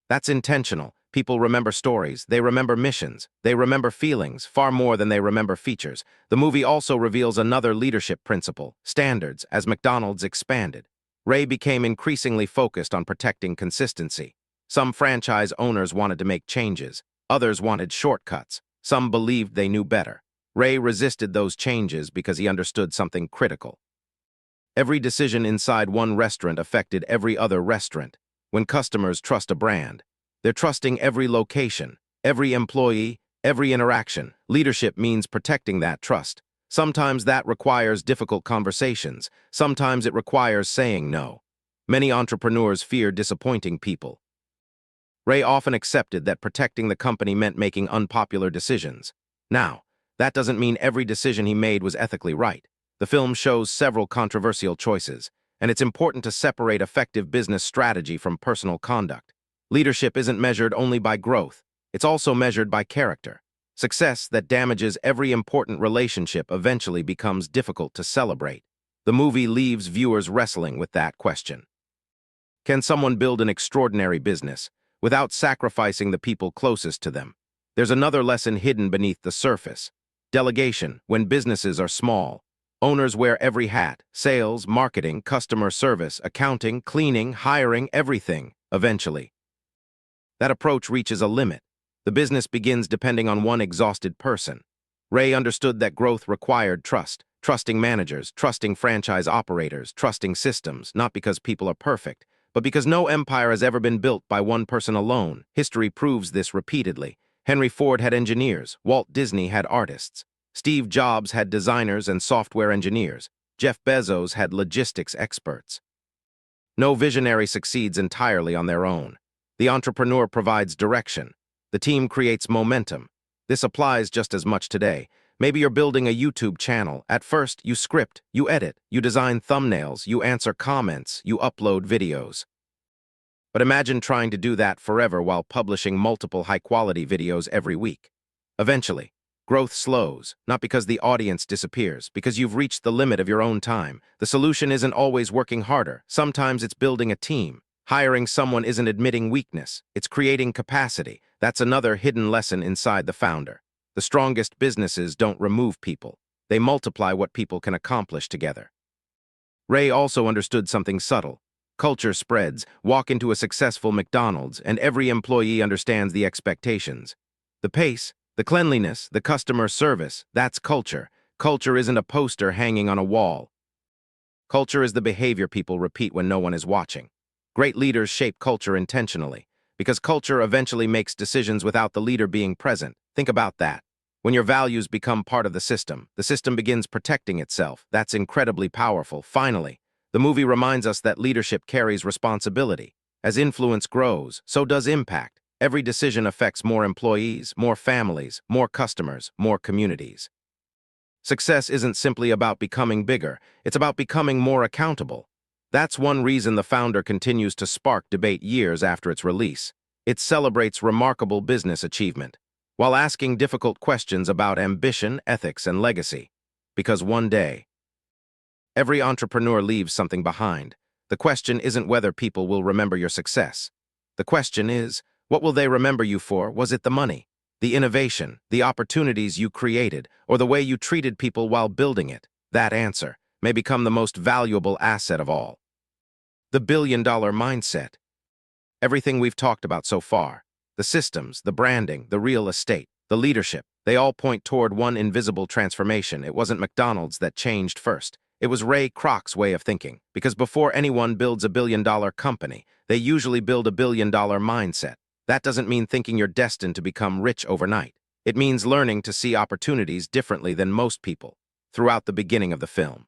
That's intentional. People remember stories, they remember missions, they remember feelings far more than they remember features. The movie also reveals another leadership principle: standards. As McDonald's expanded, Ray became increasingly focused on protecting consistency. Some franchise owners wanted to make changes. Others wanted shortcuts. Some believed they knew better. Ray resisted those changes because he understood something critical. Every decision inside one restaurant affected every other restaurant. When customers trust a brand, they're trusting every location, every employee, every interaction. Leadership means protecting that trust. Sometimes that requires difficult conversations. Sometimes it requires saying no. Many entrepreneurs fear disappointing people. Ray often accepted that protecting the company meant making unpopular decisions. Now, That doesn't mean every decision he made was ethically right. The film shows several controversial choices, and it's important to separate effective business strategy from personal conduct. Leadership isn't measured only by growth. It's also measured by character. Success that damages every important relationship eventually becomes difficult to celebrate. The movie leaves viewers wrestling with that question. Can someone build an extraordinary business without sacrificing the people closest to them? There's another lesson hidden beneath the surface. Delegation, when businesses are small. Owners wear every hat: sales, marketing, customer service, accounting, cleaning, hiring, everything, eventually. That approach reaches a limit. The business begins depending on one exhausted person. Ray understood that growth required trust, trusting managers, trusting franchise operators, trusting systems, not because people are perfect, but because no empire has ever been built by one person alone. History proves this repeatedly. Henry Ford had engineers, Walt Disney had artists, Steve Jobs had designers and software engineers, Jeff Bezos had logistics experts. No visionary succeeds entirely on their own. The entrepreneur provides direction. The team creates momentum. This applies just as much today. Maybe you're building a YouTube channel. At first, you script, you edit, you design thumbnails, you answer comments, you upload videos. But imagine trying to do that forever while publishing multiple high-quality videos every week. Eventually, growth slows, not because the audience disappears, because you've reached the limit of your own time. The solution isn't always working harder. Sometimes it's building a team. Hiring someone isn't admitting weakness. It's creating capacity. That's another hidden lesson inside The Founder. The strongest businesses don't remove people. They multiply what people can accomplish together. Ray also understood something subtle. Culture spreads. Walk into a successful McDonald's, and every employee understands the expectations. The pace, the cleanliness, the customer service, that's culture. Culture isn't a poster hanging on a wall. Culture is the behavior people repeat when no one is watching. Great leaders shape culture intentionally, because culture eventually makes decisions without the leader being present. Think about that. When your values become part of the system begins protecting itself. That's incredibly powerful. Finally, the movie reminds us that leadership carries responsibility. As influence grows, so does impact. Every decision affects more employees, more families, more customers, more communities. Success isn't simply about becoming bigger, it's about becoming more accountable. That's one reason The Founder continues to spark debate years after its release. It celebrates remarkable business achievement, while asking difficult questions about ambition, ethics, and legacy. Because one day, every entrepreneur leaves something behind. The question isn't whether people will remember your success. The question is, what will they remember you for? Was it the money, the innovation, the opportunities you created, or the way you treated people while building it? That answer may become the most valuable asset of all. The billion-dollar mindset. Everything we've talked about so far, the systems, the branding, the real estate, the leadership, they all point toward one invisible transformation. It wasn't McDonald's that changed first. It was Ray Kroc's way of thinking, because before anyone builds a billion-dollar company, they usually build a billion-dollar mindset. That doesn't mean thinking you're destined to become rich overnight. It means learning to see opportunities differently than most people. Throughout the beginning of the film,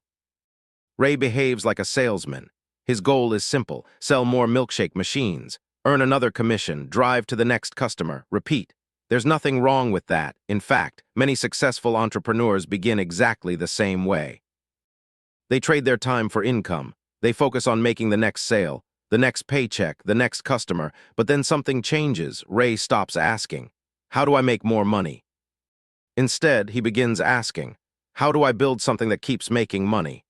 Ray behaves like a salesman. His goal is simple: sell more milkshake machines, earn another commission, drive to the next customer, repeat. There's nothing wrong with that. In fact, many successful entrepreneurs begin exactly the same way. They trade their time for income. They focus on making the next sale, the next paycheck, the next customer, but then something changes. Ray stops asking, "How do I make more money?" Instead, he begins asking, "How do I build something that keeps making money?"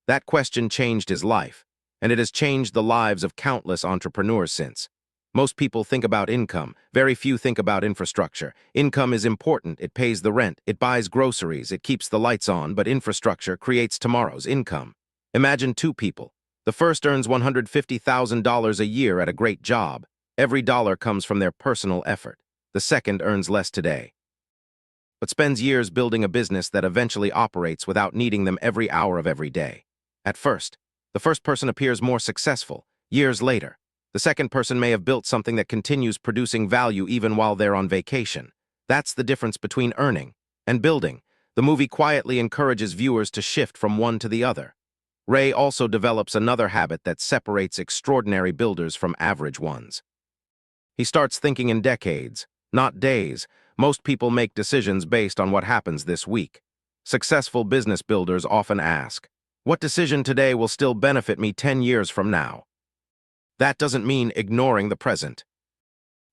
That question changed his life, and it has changed the lives of countless entrepreneurs since. Most people think about income. Very few think about infrastructure. Income is important. It pays the rent. It buys groceries. It keeps the lights on. But infrastructure creates tomorrow's income. Imagine two people. The first earns $150,000 a year at a great job. Every dollar comes from their personal effort. The second earns less today, but spends years building a business that eventually operates without needing them every hour of every day. At first, the first person appears more successful. Years later, the second person may have built something that continues producing value even while they're on vacation. That's the difference between earning and building. The movie quietly encourages viewers to shift from one to the other. Ray also develops another habit that separates extraordinary builders from average ones. He starts thinking in decades, not days. Most people make decisions based on what happens this week. Successful business builders often ask, what decision today will still benefit me 10 years from now? That doesn't mean ignoring the present.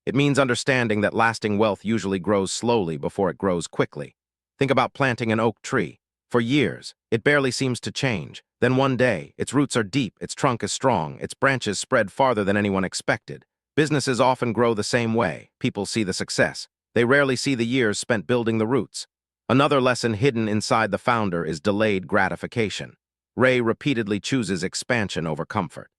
It means understanding that lasting wealth usually grows slowly before it grows quickly. Think about planting an oak tree. For years, it barely seems to change. Then one day, its roots are deep, its trunk is strong, its branches spread farther than anyone expected. Businesses often grow the same way. People see the success. They rarely see the years spent building the roots. Another lesson hidden inside the founder is delayed gratification. Ray repeatedly chooses expansion over comfort.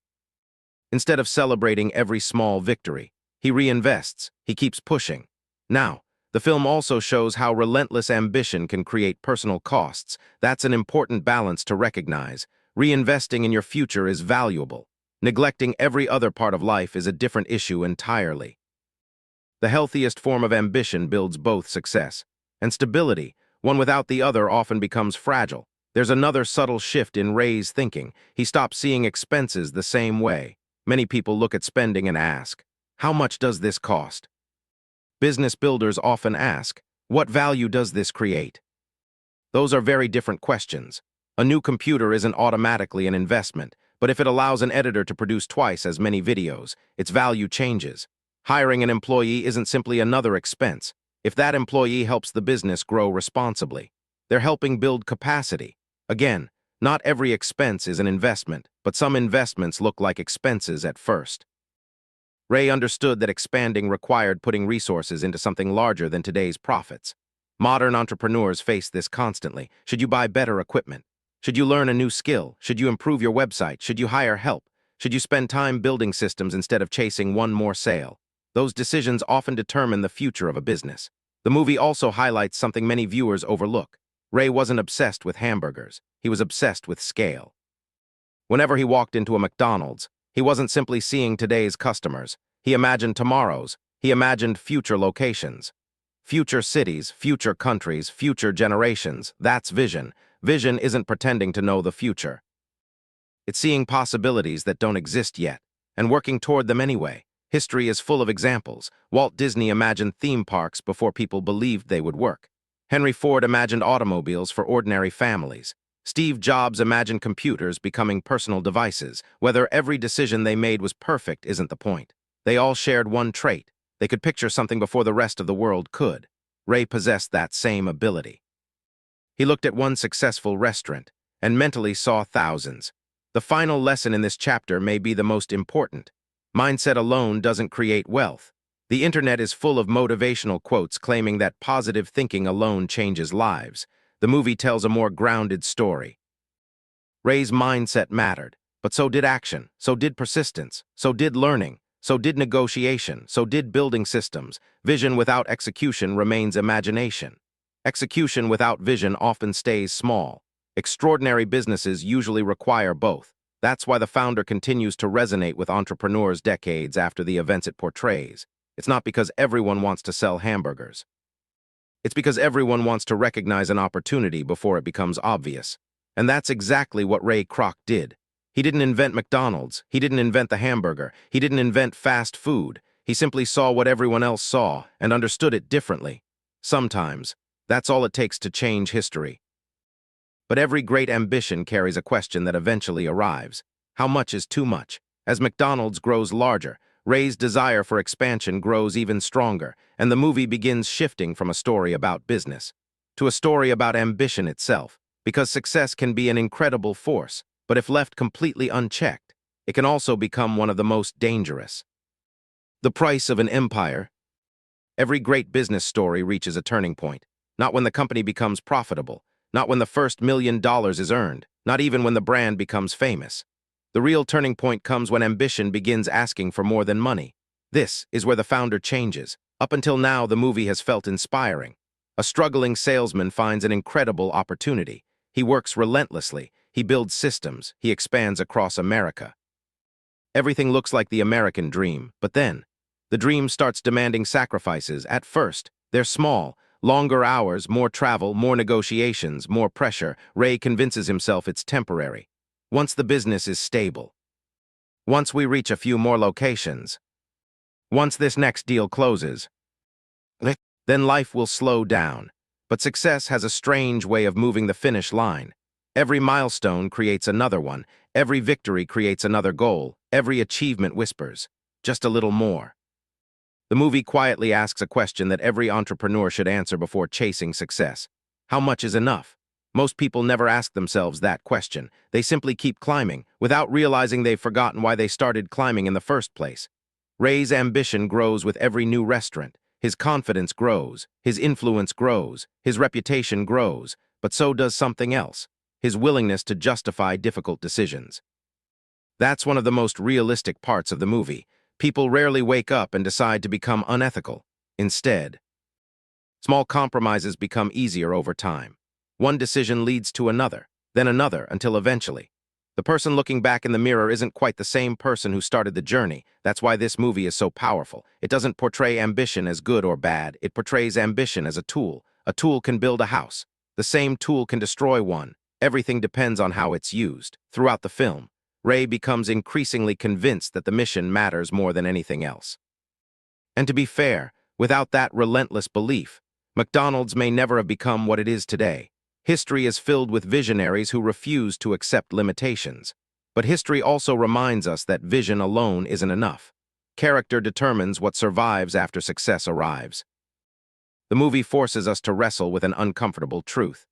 Instead of celebrating every small victory, he reinvests, he keeps pushing. Now, the film also shows how relentless ambition can create personal costs. That's an important balance to recognize. Reinvesting in your future is valuable. Neglecting every other part of life is a different issue entirely. The healthiest form of ambition builds both success and stability. One without the other often becomes fragile. There's another subtle shift in Ray's thinking. He stops seeing expenses the same way. Many people look at spending and ask, how much does this cost? Business builders often ask, what value does this create? Those are very different questions. A new computer isn't automatically an investment, but if it allows an editor to produce twice as many videos, its value changes. Hiring an employee isn't simply another expense. If that employee helps the business grow responsibly, they're helping build capacity. Again, not every expense is an investment, but some investments look like expenses at first. Ray understood that expanding required putting resources into something larger than today's profits. Modern entrepreneurs face this constantly. Should you buy better equipment? Should you learn a new skill? Should you improve your website? Should you hire help? Should you spend time building systems instead of chasing one more sale? Those decisions often determine the future of a business. The movie also highlights something many viewers overlook. Ray wasn't obsessed with hamburgers. He was obsessed with scale. Whenever he walked into a McDonald's, he wasn't simply seeing today's customers. He imagined tomorrow's. He imagined future locations. Future cities, future countries, future generations. That's vision. Vision isn't pretending to know the future. It's seeing possibilities that don't exist yet, and working toward them anyway. History is full of examples. Walt Disney imagined theme parks before people believed they would work. Henry Ford imagined automobiles for ordinary families. Steve Jobs imagined computers becoming personal devices. Whether every decision they made was perfect isn't the point. They all shared one trait. They could picture something before the rest of the world could. Ray possessed that same ability. He looked at one successful restaurant and mentally saw thousands. The final lesson in this chapter may be the most important. Mindset alone doesn't create wealth. The internet is full of motivational quotes claiming that positive thinking alone changes lives. The movie tells a more grounded story. Ray's mindset mattered, but so did action, so did persistence, so did learning, so did negotiation, so did building systems. Vision without execution remains imagination. Execution without vision often stays small. Extraordinary businesses usually require both. That's why the founder continues to resonate with entrepreneurs decades after the events it portrays. It's not because everyone wants to sell hamburgers. It's because everyone wants to recognize an opportunity before it becomes obvious. And that's exactly what Ray Kroc did. He didn't invent McDonald's. He didn't invent the hamburger. He didn't invent fast food. He simply saw what everyone else saw and understood it differently. Sometimes, that's all it takes to change history. But every great ambition carries a question that eventually arrives. How much is too much? As McDonald's grows larger, Ray's desire for expansion grows even stronger, and the movie begins shifting from a story about business to a story about ambition itself, because success can be an incredible force, but if left completely unchecked, it can also become one of the most dangerous. The price of an empire. Every great business story reaches a turning point, not when the company becomes profitable, not when the first $1 million is earned, not even when the brand becomes famous. The real turning point comes when ambition begins asking for more than money. This is where the founder changes. Up until now, the movie has felt inspiring. A struggling salesman finds an incredible opportunity. He works relentlessly. He builds systems. He expands across America. Everything looks like the American dream, but then, the dream starts demanding sacrifices. At first, they're small. Longer hours, more travel, more negotiations, more pressure. Ray convinces himself it's temporary. Once the business is stable. Once we reach a few more locations. Once this next deal closes. then life will slow down. But success has a strange way of moving the finish line. Every milestone creates another one. Every victory creates another goal. Every achievement whispers, just a little more. The movie quietly asks a question that every entrepreneur should answer before chasing success. How much is enough? Most people never ask themselves that question. They simply keep climbing, without realizing they've forgotten why they started climbing in the first place. Ray's ambition grows with every new restaurant. His confidence grows, his influence grows, his reputation grows, but so does something else, his willingness to justify difficult decisions. That's one of the most realistic parts of the movie. People rarely wake up and decide to become unethical. Instead, small compromises become easier over time. One decision leads to another, then another, until eventually, the person looking back in the mirror isn't quite the same person who started the journey. That's why this movie is so powerful. It doesn't portray ambition as good or bad. It portrays ambition as a tool. A tool can build a house. The same tool can destroy one. Everything depends on how it's used. Throughout the film, Ray becomes increasingly convinced that the mission matters more than anything else. And to be fair, without that relentless belief, McDonald's may never have become what it is today. History is filled with visionaries who refuse to accept limitations. But history also reminds us that vision alone isn't enough. Character determines what survives after success arrives. The movie forces us to wrestle with an uncomfortable truth.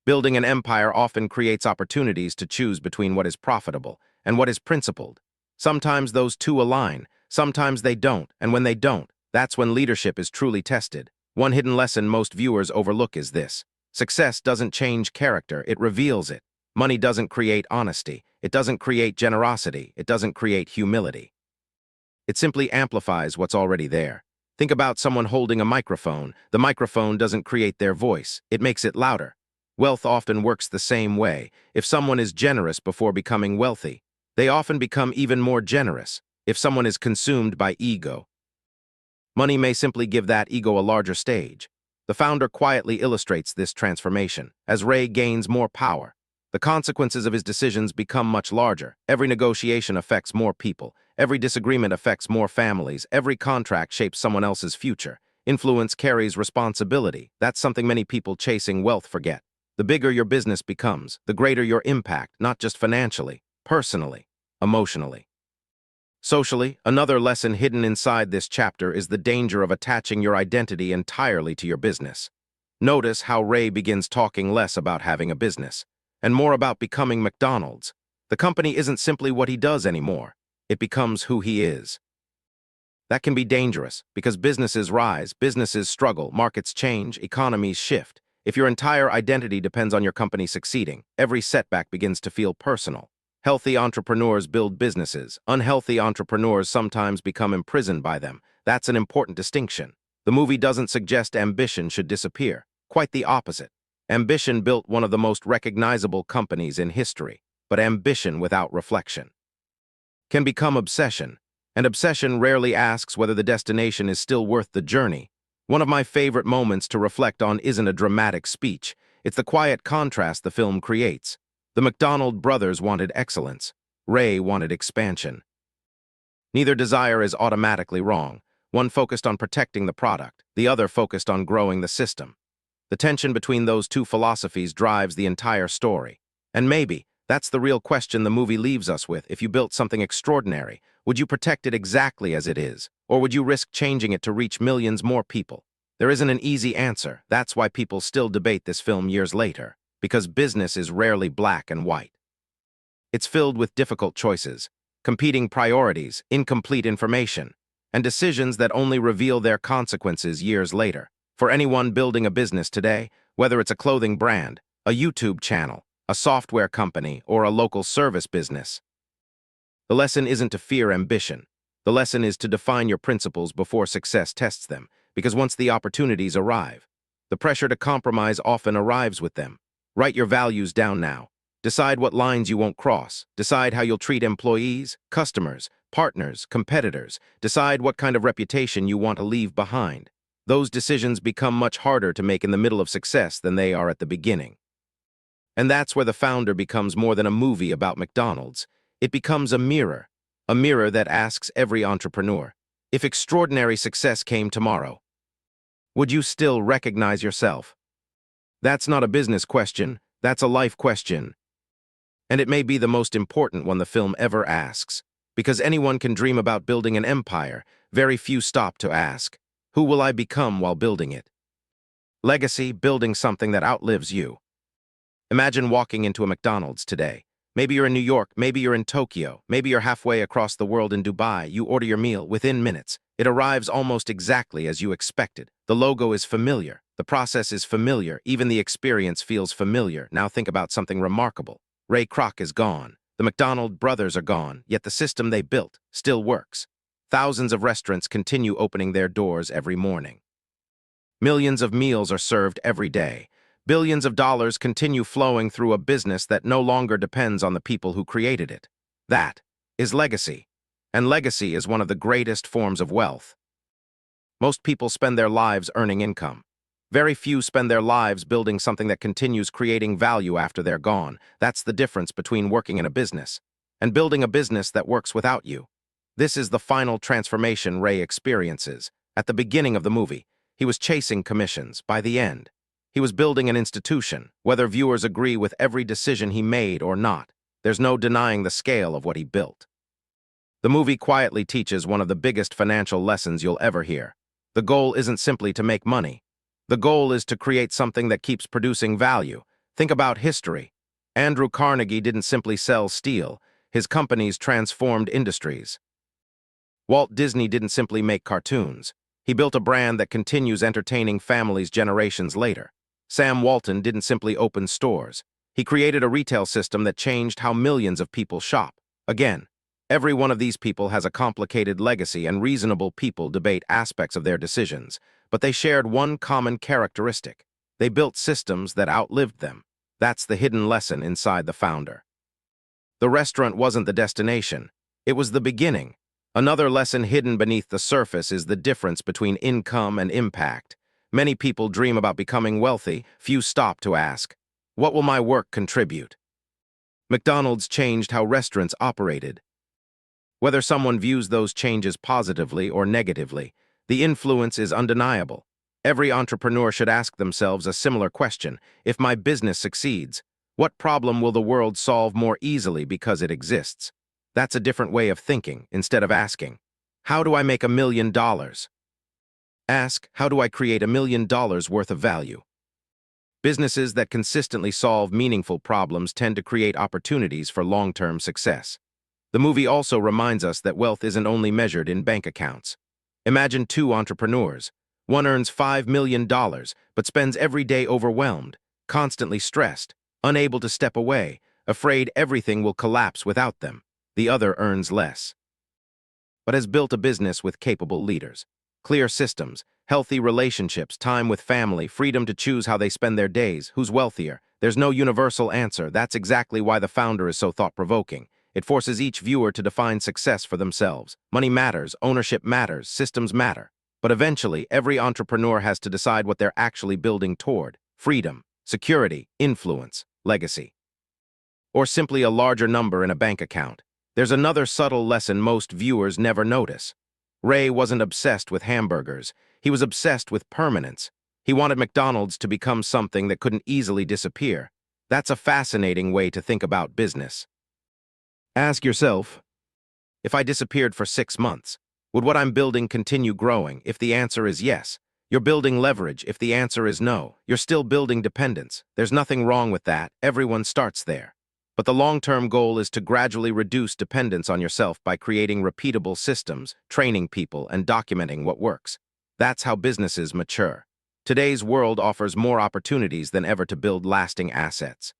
Building an empire often creates opportunities to choose between what is profitable and what is principled. Sometimes those two align, sometimes they don't, and when they don't, that's when leadership is truly tested. One hidden lesson most viewers overlook is this. Success doesn't change character, it reveals it. Money doesn't create honesty, it doesn't create generosity, it doesn't create humility. It simply amplifies what's already there. Think about someone holding a microphone. The microphone doesn't create their voice, it makes it louder. Wealth often works the same way. If someone is generous before becoming wealthy, they often become even more generous. If someone is consumed by ego, money may simply give that ego a larger stage. The founder quietly illustrates this transformation. As Ray gains more power, the consequences of his decisions become much larger. Every negotiation affects more people. Every disagreement affects more families. Every contract shapes someone else's future. Influence carries responsibility. That's something many people chasing wealth forget. The bigger your business becomes, the greater your impact, not just financially, personally, emotionally. Socially, another lesson hidden inside this chapter is the danger of attaching your identity entirely to your business. Notice how Ray begins talking less about having a business, and more about becoming McDonald's. The company isn't simply what he does anymore. It becomes who he is. That can be dangerous, because businesses rise, businesses struggle, markets change, economies shift. If your entire identity depends on your company succeeding, every setback begins to feel personal. Healthy entrepreneurs build businesses. Unhealthy entrepreneurs sometimes become imprisoned by them. That's an important distinction. The movie doesn't suggest ambition should disappear. Quite the opposite. Ambition built one of the most recognizable companies in history. But ambition without reflection can become obsession. And obsession rarely asks whether the destination is still worth the journey. One of my favorite moments to reflect on isn't a dramatic speech. It's the quiet contrast the film creates. The McDonald brothers wanted excellence. Ray wanted expansion. Neither desire is automatically wrong. One focused on protecting the product, the other focused on growing the system. The tension between those two philosophies drives the entire story. And maybe that's the real question the movie leaves us with. If you built something extraordinary, would you protect it exactly as it is? Or would you risk changing it to reach millions more people? There isn't an easy answer. That's why people still debate this film years later. Because business is rarely black and white. It's filled with difficult choices, competing priorities, incomplete information, and decisions that only reveal their consequences years later. For anyone building a business today, whether it's a clothing brand, a YouTube channel, a software company, or a local service business, the lesson isn't to fear ambition. The lesson is to define your principles before success tests them, because once the opportunities arrive, the pressure to compromise often arrives with them. Write your values down now. Decide what lines you won't cross. Decide how you'll treat employees, customers, partners, competitors. Decide what kind of reputation you want to leave behind. Those decisions become much harder to make in the middle of success than they are at the beginning. And that's where The Founder becomes more than a movie about McDonald's. It becomes a mirror that asks every entrepreneur, if extraordinary success came tomorrow, Would you still recognize yourself? That's not a business question, that's a life question. And it may be the most important one the film ever asks. Because anyone can dream about building an empire, very few stop to ask, who will I become while building it? Legacy, building something that outlives you. Imagine walking into a McDonald's today. Maybe you're in New York, maybe you're in Tokyo, maybe you're halfway across the world in Dubai. You order your meal within minutes. It arrives almost exactly as you expected. The logo is familiar. The process is familiar. Even the experience feels familiar. Now think about something remarkable. Ray Kroc is gone. The McDonald brothers are gone, yet the system they built still works. Thousands of restaurants continue opening their doors every morning. Millions of meals are served every day. Billions of dollars continue flowing through a business that no longer depends on the people who created it. That is legacy. And legacy is one of the greatest forms of wealth. Most people spend their lives earning income. Very few spend their lives building something that continues creating value after they're gone. That's the difference between working in a business and building a business that works without you. This is the final transformation Ray experiences. At the beginning of the movie, he was chasing commissions. By the end, he was building an institution. Whether viewers agree with every decision he made or not, there's no denying the scale of what he built. The movie quietly teaches one of the biggest financial lessons you'll ever hear. The goal isn't simply to make money. The goal is to create something that keeps producing value. Think about history. Andrew Carnegie didn't simply sell steel. His companies transformed industries. Walt Disney didn't simply make cartoons. He built a brand that continues entertaining families generations later. Sam Walton didn't simply open stores. He created a retail system that changed how millions of people shop. Again, every one of these people has a complicated legacy, and reasonable people debate aspects of their decisions, but they shared one common characteristic. They built systems that outlived them. That's the hidden lesson inside the founder. The restaurant wasn't the destination. It was the beginning. Another lesson hidden beneath the surface is the difference between income and impact. Many people dream about becoming wealthy. Few stop to ask, what will my work contribute? McDonald's changed how restaurants operated. Whether someone views those changes positively or negatively, the influence is undeniable. Every entrepreneur should ask themselves a similar question. If my business succeeds, what problem will the world solve more easily because it exists? That's a different way of thinking. Instead of asking, how do I make $1 million? Ask, how do I create $1 million worth of value? Businesses that consistently solve meaningful problems tend to create opportunities for long-term success. The movie also reminds us that wealth isn't only measured in bank accounts. Imagine two entrepreneurs. One earns $5 million, but spends every day overwhelmed, constantly stressed, unable to step away, afraid everything will collapse without them. The other earns less, but has built a business with capable leaders, clear systems, healthy relationships, time with family, freedom to choose how they spend their days. Who's wealthier? There's no universal answer. That's exactly why The Founder is so thought-provoking. It forces each viewer to define success for themselves. Money matters, ownership matters, systems matter. But eventually, every entrepreneur has to decide what they're actually building toward: freedom, security, influence, legacy, or simply a larger number in a bank account. There's another subtle lesson most viewers never notice. Ray wasn't obsessed with hamburgers. He was obsessed with permanence. He wanted McDonald's to become something that couldn't easily disappear. That's a fascinating way to think about business. Ask yourself, if I disappeared for 6 months, would what I'm building continue growing? If the answer is yes, you're building leverage. If the answer is no, you're still building dependence. There's nothing wrong with that. Everyone starts there. But the long-term goal is to gradually reduce dependence on yourself by creating repeatable systems, training people, and documenting what works. That's how businesses mature. Today's world offers more opportunities than ever to build lasting assets.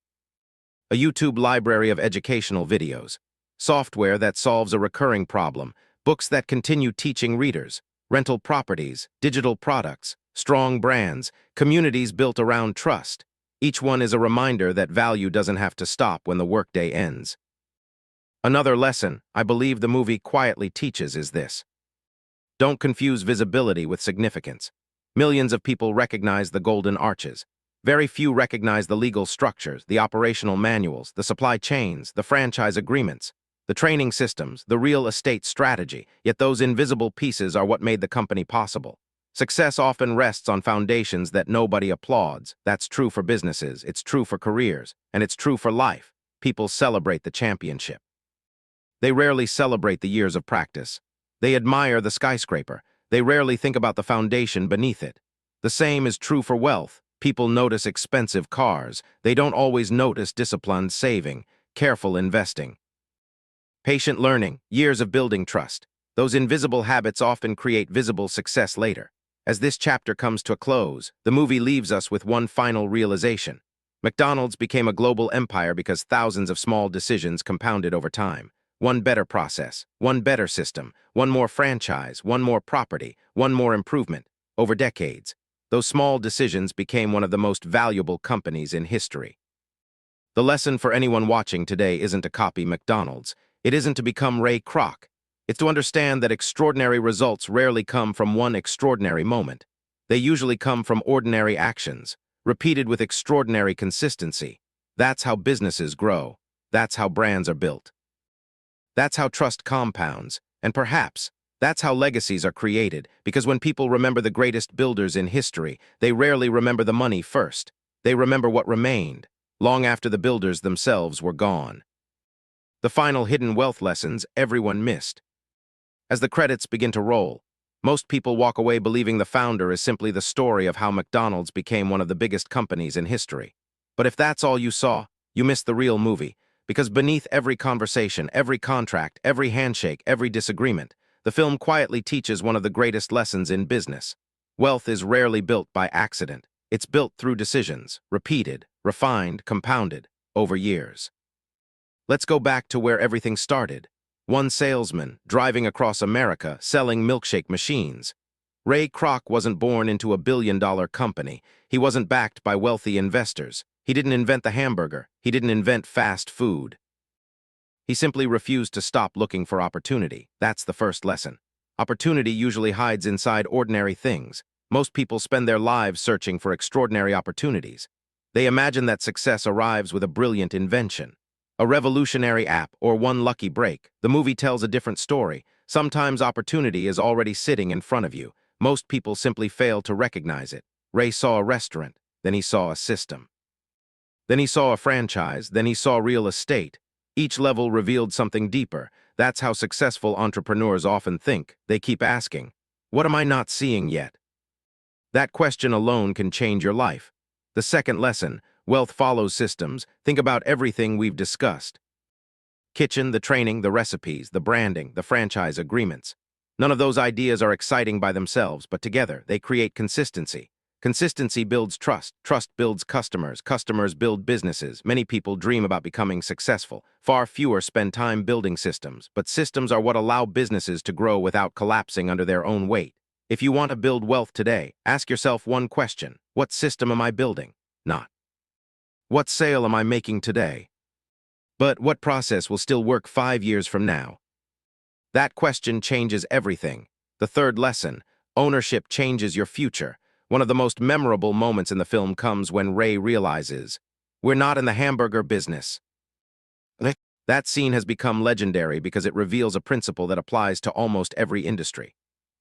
A YouTube library of educational videos, software that solves a recurring problem, books that continue teaching readers, rental properties, digital products, strong brands, communities built around trust. Each one is a reminder that value doesn't have to stop when the workday ends. Another lesson I believe the movie quietly teaches is this: don't confuse visibility with significance. Millions of people recognize the golden arches. Very few recognize the legal structures, the operational manuals, the supply chains, the franchise agreements, the training systems, the real estate strategy. Yet those invisible pieces are what made the company possible. Success often rests on foundations that nobody applauds. That's true for businesses, it's true for careers, and it's true for life. People celebrate the championship. They rarely celebrate the years of practice. They admire the skyscraper. They rarely think about the foundation beneath it. The same is true for wealth. People notice expensive cars. They don't always notice disciplined saving, careful investing. Patient learning, years of building trust. Those invisible habits often create visible success later. As this chapter comes to a close, the movie leaves us with one final realization. McDonald's became a global empire because thousands of small decisions compounded over time. One better process, one better system, one more franchise, one more property, one more improvement. Over decades, those small decisions became one of the most valuable companies in history. The lesson for anyone watching today isn't to copy McDonald's. It isn't to become Ray Kroc. It's to understand that extraordinary results rarely come from one extraordinary moment. They usually come from ordinary actions, repeated with extraordinary consistency. That's how businesses grow. That's how brands are built. That's how trust compounds. And perhaps, that's how legacies are created, because when people remember the greatest builders in history, they rarely remember the money first. They remember what remained, long after the builders themselves were gone. The final hidden wealth lessons everyone missed. As the credits begin to roll, most people walk away believing the founder is simply the story of how McDonald's became one of the biggest companies in history. But if that's all you saw, you missed the real movie, because beneath every conversation, every contract, every handshake, every disagreement, the film quietly teaches one of the greatest lessons in business. Wealth is rarely built by accident. It's built through decisions, repeated, refined, compounded, over years. Let's go back to where everything started. One salesman, driving across America, selling milkshake machines. Ray Kroc wasn't born into a billion-dollar company. He wasn't backed by wealthy investors. He didn't invent the hamburger. He didn't invent fast food. He simply refused to stop looking for opportunity. That's the first lesson. Opportunity usually hides inside ordinary things. Most people spend their lives searching for extraordinary opportunities. They imagine that success arrives with a brilliant invention, a revolutionary app, or one lucky break. The movie tells a different story. Sometimes opportunity is already sitting in front of you. Most people simply fail to recognize it. Ray saw a restaurant, then he saw a system. Then he saw a franchise, then he saw real estate. Each level revealed something deeper. That's how successful entrepreneurs often think. They keep asking, what am I not seeing yet? That question alone can change your life. The second lesson, wealth follows systems. Think about everything we've discussed. Kitchen, the training, the recipes, the branding, the franchise agreements. None of those ideas are exciting by themselves, but together they create consistency. Consistency builds trust. Trust builds customers. Customers build businesses. Many people dream about becoming successful. Far fewer spend time building systems, but systems are what allow businesses to grow without collapsing under their own weight. If you want to build wealth today, ask yourself one question. What system am I building? Not what sale am I making today? But what process will still work 5 years from now? That question changes everything. The third lesson, ownership changes your future. One of the most memorable moments in the film comes when Ray realizes, we're not in the hamburger business. That scene has become legendary because it reveals a principle that applies to almost every industry.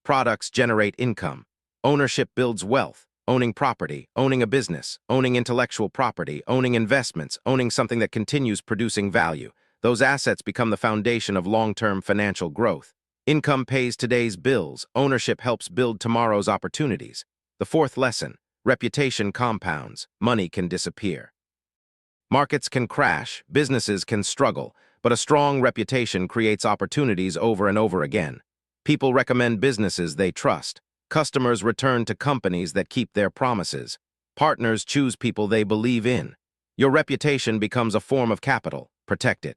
Products generate income. Ownership builds wealth. Owning property, owning a business, owning intellectual property, owning investments, owning something that continues producing value. Those assets become the foundation of long-term financial growth. Income pays today's bills. Ownership helps build tomorrow's opportunities. The fourth lesson, reputation compounds. Money can disappear. Markets can crash, businesses can struggle, but a strong reputation creates opportunities over and over again. People recommend businesses they trust. Customers return to companies that keep their promises. Partners choose people they believe in. Your reputation becomes a form of capital. Protect it.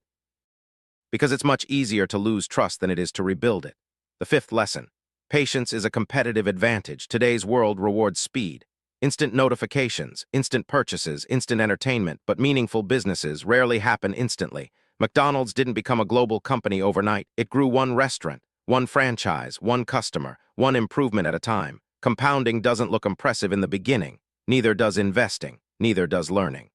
Because it's much easier to lose trust than it is to rebuild it. The fifth lesson, patience is a competitive advantage. Today's world rewards speed. Instant notifications, instant purchases, instant entertainment, but meaningful businesses rarely happen instantly. McDonald's didn't become a global company overnight. It grew one restaurant, one franchise, one customer, one improvement at a time. Compounding doesn't look impressive in the beginning. Neither does investing. Neither does learning.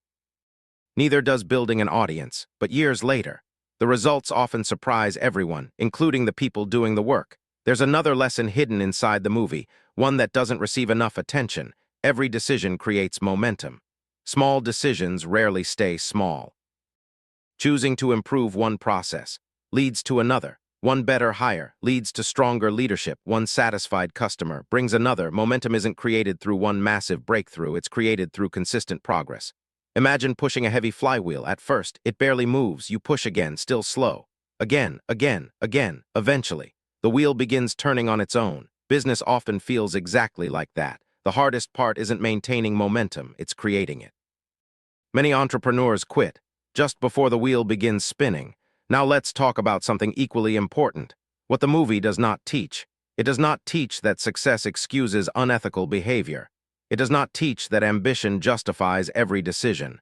Neither does building an audience. But years later, the results often surprise everyone, including the people doing the work. There's another lesson hidden inside the movie. one that doesn't receive enough attention. Every decision creates momentum. Small decisions rarely stay small. Choosing to improve one process leads to another. One better hire leads to stronger leadership. One satisfied customer brings another. Momentum isn't created through one massive breakthrough, it's created through consistent progress. Imagine pushing a heavy flywheel. At first, it barely moves. You push again, still slow. Again, again, again. Eventually, the wheel begins turning on its own. Business often feels exactly like that. The hardest part isn't maintaining momentum, it's creating it. Many entrepreneurs quit just before the wheel begins spinning. Now let's talk about something equally important. What the movie does not teach. It does not teach that success excuses unethical behavior. It does not teach that ambition justifies every decision.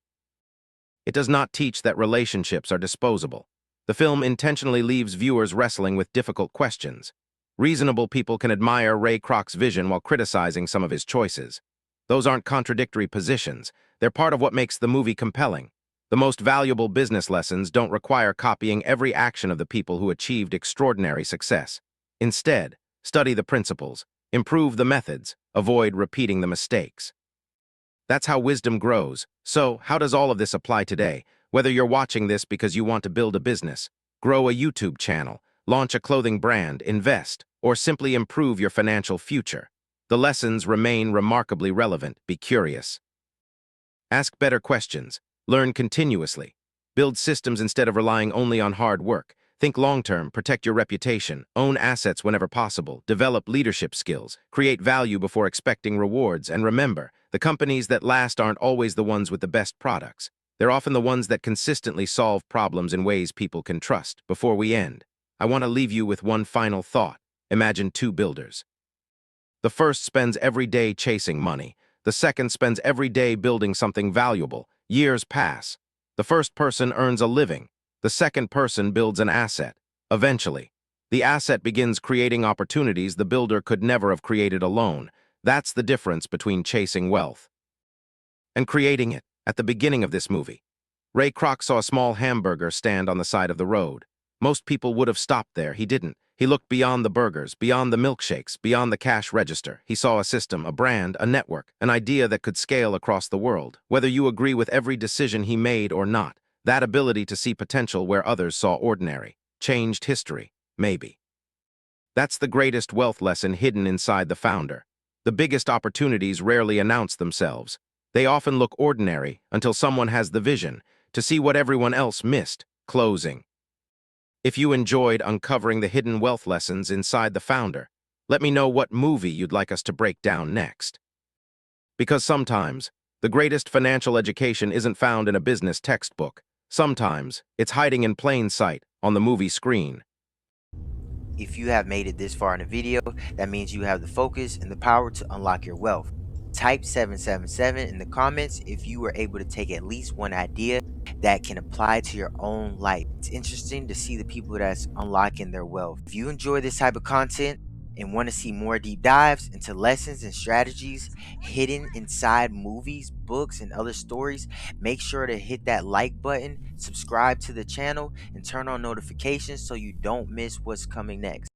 It does not teach that relationships are disposable. The film intentionally leaves viewers wrestling with difficult questions. Reasonable people can admire Ray Kroc's vision while criticizing some of his choices. Those aren't contradictory positions. They're part of what makes the movie compelling. The most valuable business lessons don't require copying every action of the people who achieved extraordinary success. Instead, study the principles, improve the methods, avoid repeating the mistakes. That's how wisdom grows. So, how does all of this apply today? Whether you're watching this because you want to build a business, grow a YouTube channel, launch a clothing brand, invest, or simply improve your financial future, the lessons remain remarkably relevant. Be curious. Ask better questions. Learn continuously. Build systems instead of relying only on hard work. Think long-term, protect your reputation, own assets whenever possible, develop leadership skills, create value before expecting rewards, and remember, the companies that last aren't always the ones with the best products. They're often the ones that consistently solve problems in ways people can trust. Before we end, I want to leave you with one final thought. Imagine two builders. The first spends every day chasing money. The second spends every day building something valuable. Years pass. The first person earns a living. The second person builds an asset. Eventually, the asset begins creating opportunities the builder could never have created alone. That's the difference between chasing wealth and creating it. At the beginning of this movie, Ray Kroc saw a small hamburger stand on the side of the road. Most people would have stopped there. He didn't. He looked beyond the burgers, beyond the milkshakes, beyond the cash register. He saw a system, a brand, a network, an idea that could scale across the world. Whether you agree with every decision he made or not, that ability to see potential where others saw ordinary changed history, maybe. That's the greatest wealth lesson hidden inside the founder. The biggest opportunities rarely announce themselves. They often look ordinary until someone has the vision to see what everyone else missed. Closing. If you enjoyed uncovering the hidden wealth lessons inside the founder, let me know what movie you'd like us to break down next. Because sometimes, the greatest financial education isn't found in a business textbook. Sometimes, it's hiding in plain sight on the movie screen. If you have made it this far in the video, that means you have the focus and the power to unlock your wealth. Type 777 in the comments if you were able to take at least one idea that can apply to your own life. It's interesting to see the people that's unlocking their wealth. If you enjoy this type of content and want to see more deep dives into lessons and strategies hidden inside movies, books, and other stories, make sure to hit that like button, subscribe to the channel, and turn on notifications so you don't miss what's coming next.